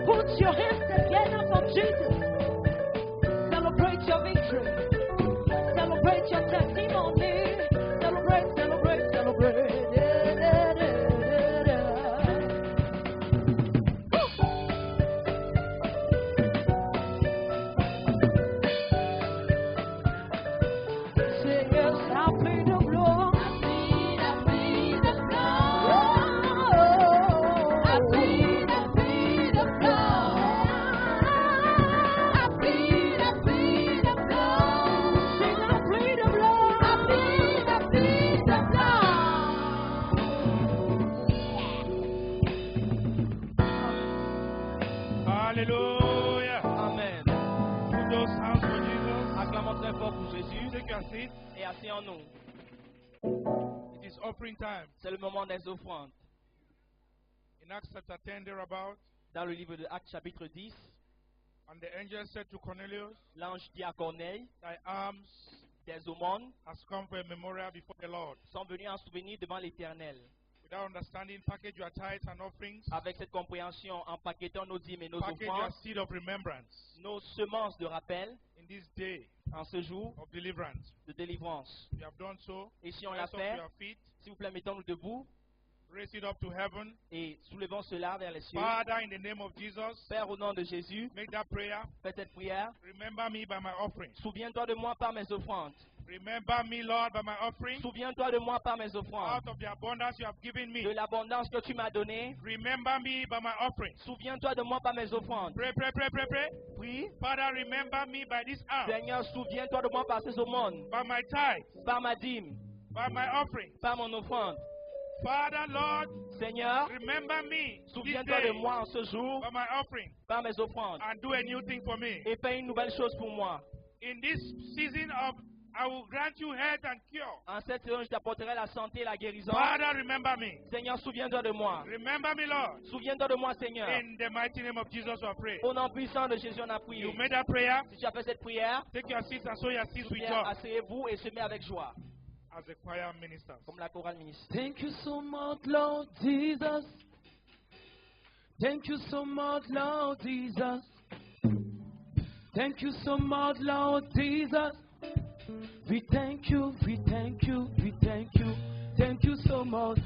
Put your hands together for Jesus. Celebrate your victory. Celebrate your testimony. Celebrate, celebrate, celebrate. Say yes, I plead the blood. I plead the blood. I plead the blood. I plead the blood. Sing, I plead the blood. I plead the blood. Hallelujah. Amen. Put those hands for Jesus. Acclamons très fort pour Jésus Take your seat. et asseyons-nous. It is offering time. C'est le moment des offrandes. In Acts chapter 10, thereabout, Dans le livre de Actes chapitre 10, and the angel said to Cornelius, l'ange dit à Corneille, thy alms tes aumônes has come for a memorial before the Lord. sont venues en souvenir devant l'Éternel. Without understanding, package your tithes and offerings. Avec cette compréhension, empaquetons nos dîmes et nos Package your offrandes, seed of remembrance nos semences de rappel in this day en ce jour of deliverance. de délivrance. We have done so. Et si on l'a Rise up to fait, your feet. s'il vous plaît, mettons-nous debout Raise it up to heaven. et soulevons cela vers les cieux. Father, in the name of Jesus, Père, au nom de Jésus, make that prayer. fais cette prière. Remember me by my offering. Souviens-toi de moi par mes offrandes. Remember me, Lord, by my offering. Souviens-toi de moi par mes offrandes. Out of the abundance you have given me. De l'abondance que tu m'as donnée. Remember me by my offering. Souviens-toi de moi par mes offrandes. Pray, pray, pray, pray, pray. Prie. Father, remember me by this arm, Seigneur, souviens-toi de moi par ces aumônes, by my tithe, par ma dîme, by my offering. par mon offrande. Father, Lord, Seigneur, remember me this souviens-toi day de moi en ce jour, by my offering par mes offrandes, and do a new thing for me. et fais une nouvelle chose pour moi. In this season of, I will grant you health and cure. En cette saison, je t'apporterai la santé et la guérison. Father, remember me. Seigneur, souviens-toi de moi. Remember me, Lord. Souviens-toi de moi, Seigneur. In the mighty name of Jesus, I pray. Au nom puissant de Jésus, on a prié. You made that prayer. Si tu as fait cette prière, Take your seats and sow your seeds with bien, joy asseyez-vous et semez avec joie, as the choir ministers. comme la chorale ministre. Thank you so much, Lord Jesus. Thank you so much, Lord Jesus. Thank you so much, Lord Jesus. We thank you, we thank you, we thank you. Thank you so much,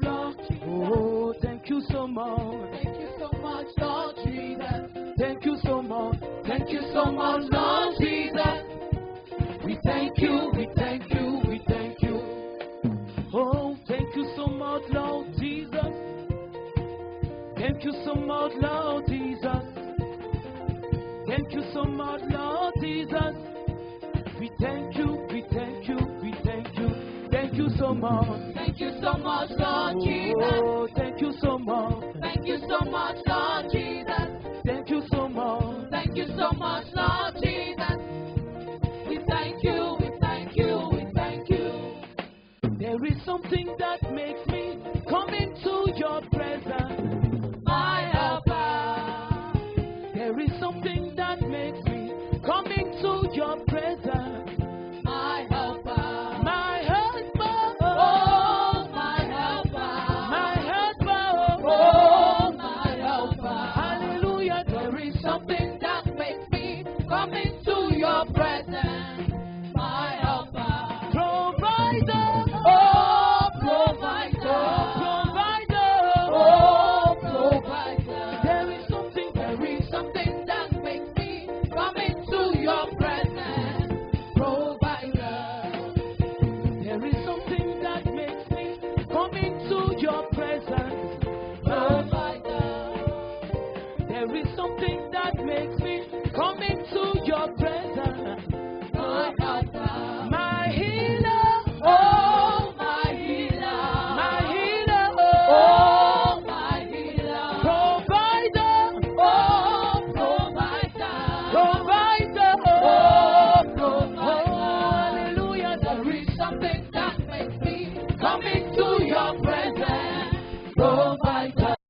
Lord. Oh, thank you so much. Thank you so much, Lord Jesus. Thank you so much, Lord Jesus. We thank you, we thank you, we thank you. Oh, thank you so much, Lord Jesus. Thank you so much, Lord Jesus. Thank you so much, Lord Jesus. We thank you, we thank you, we thank you. Thank you so much. Thank you so much, Lord Jesus. Oh, thank you so much. Thank you so much, Lord Jesus. Thank you so much. Thank you so much, Lord Jesus. We thank you, we thank you, we thank you. There is something that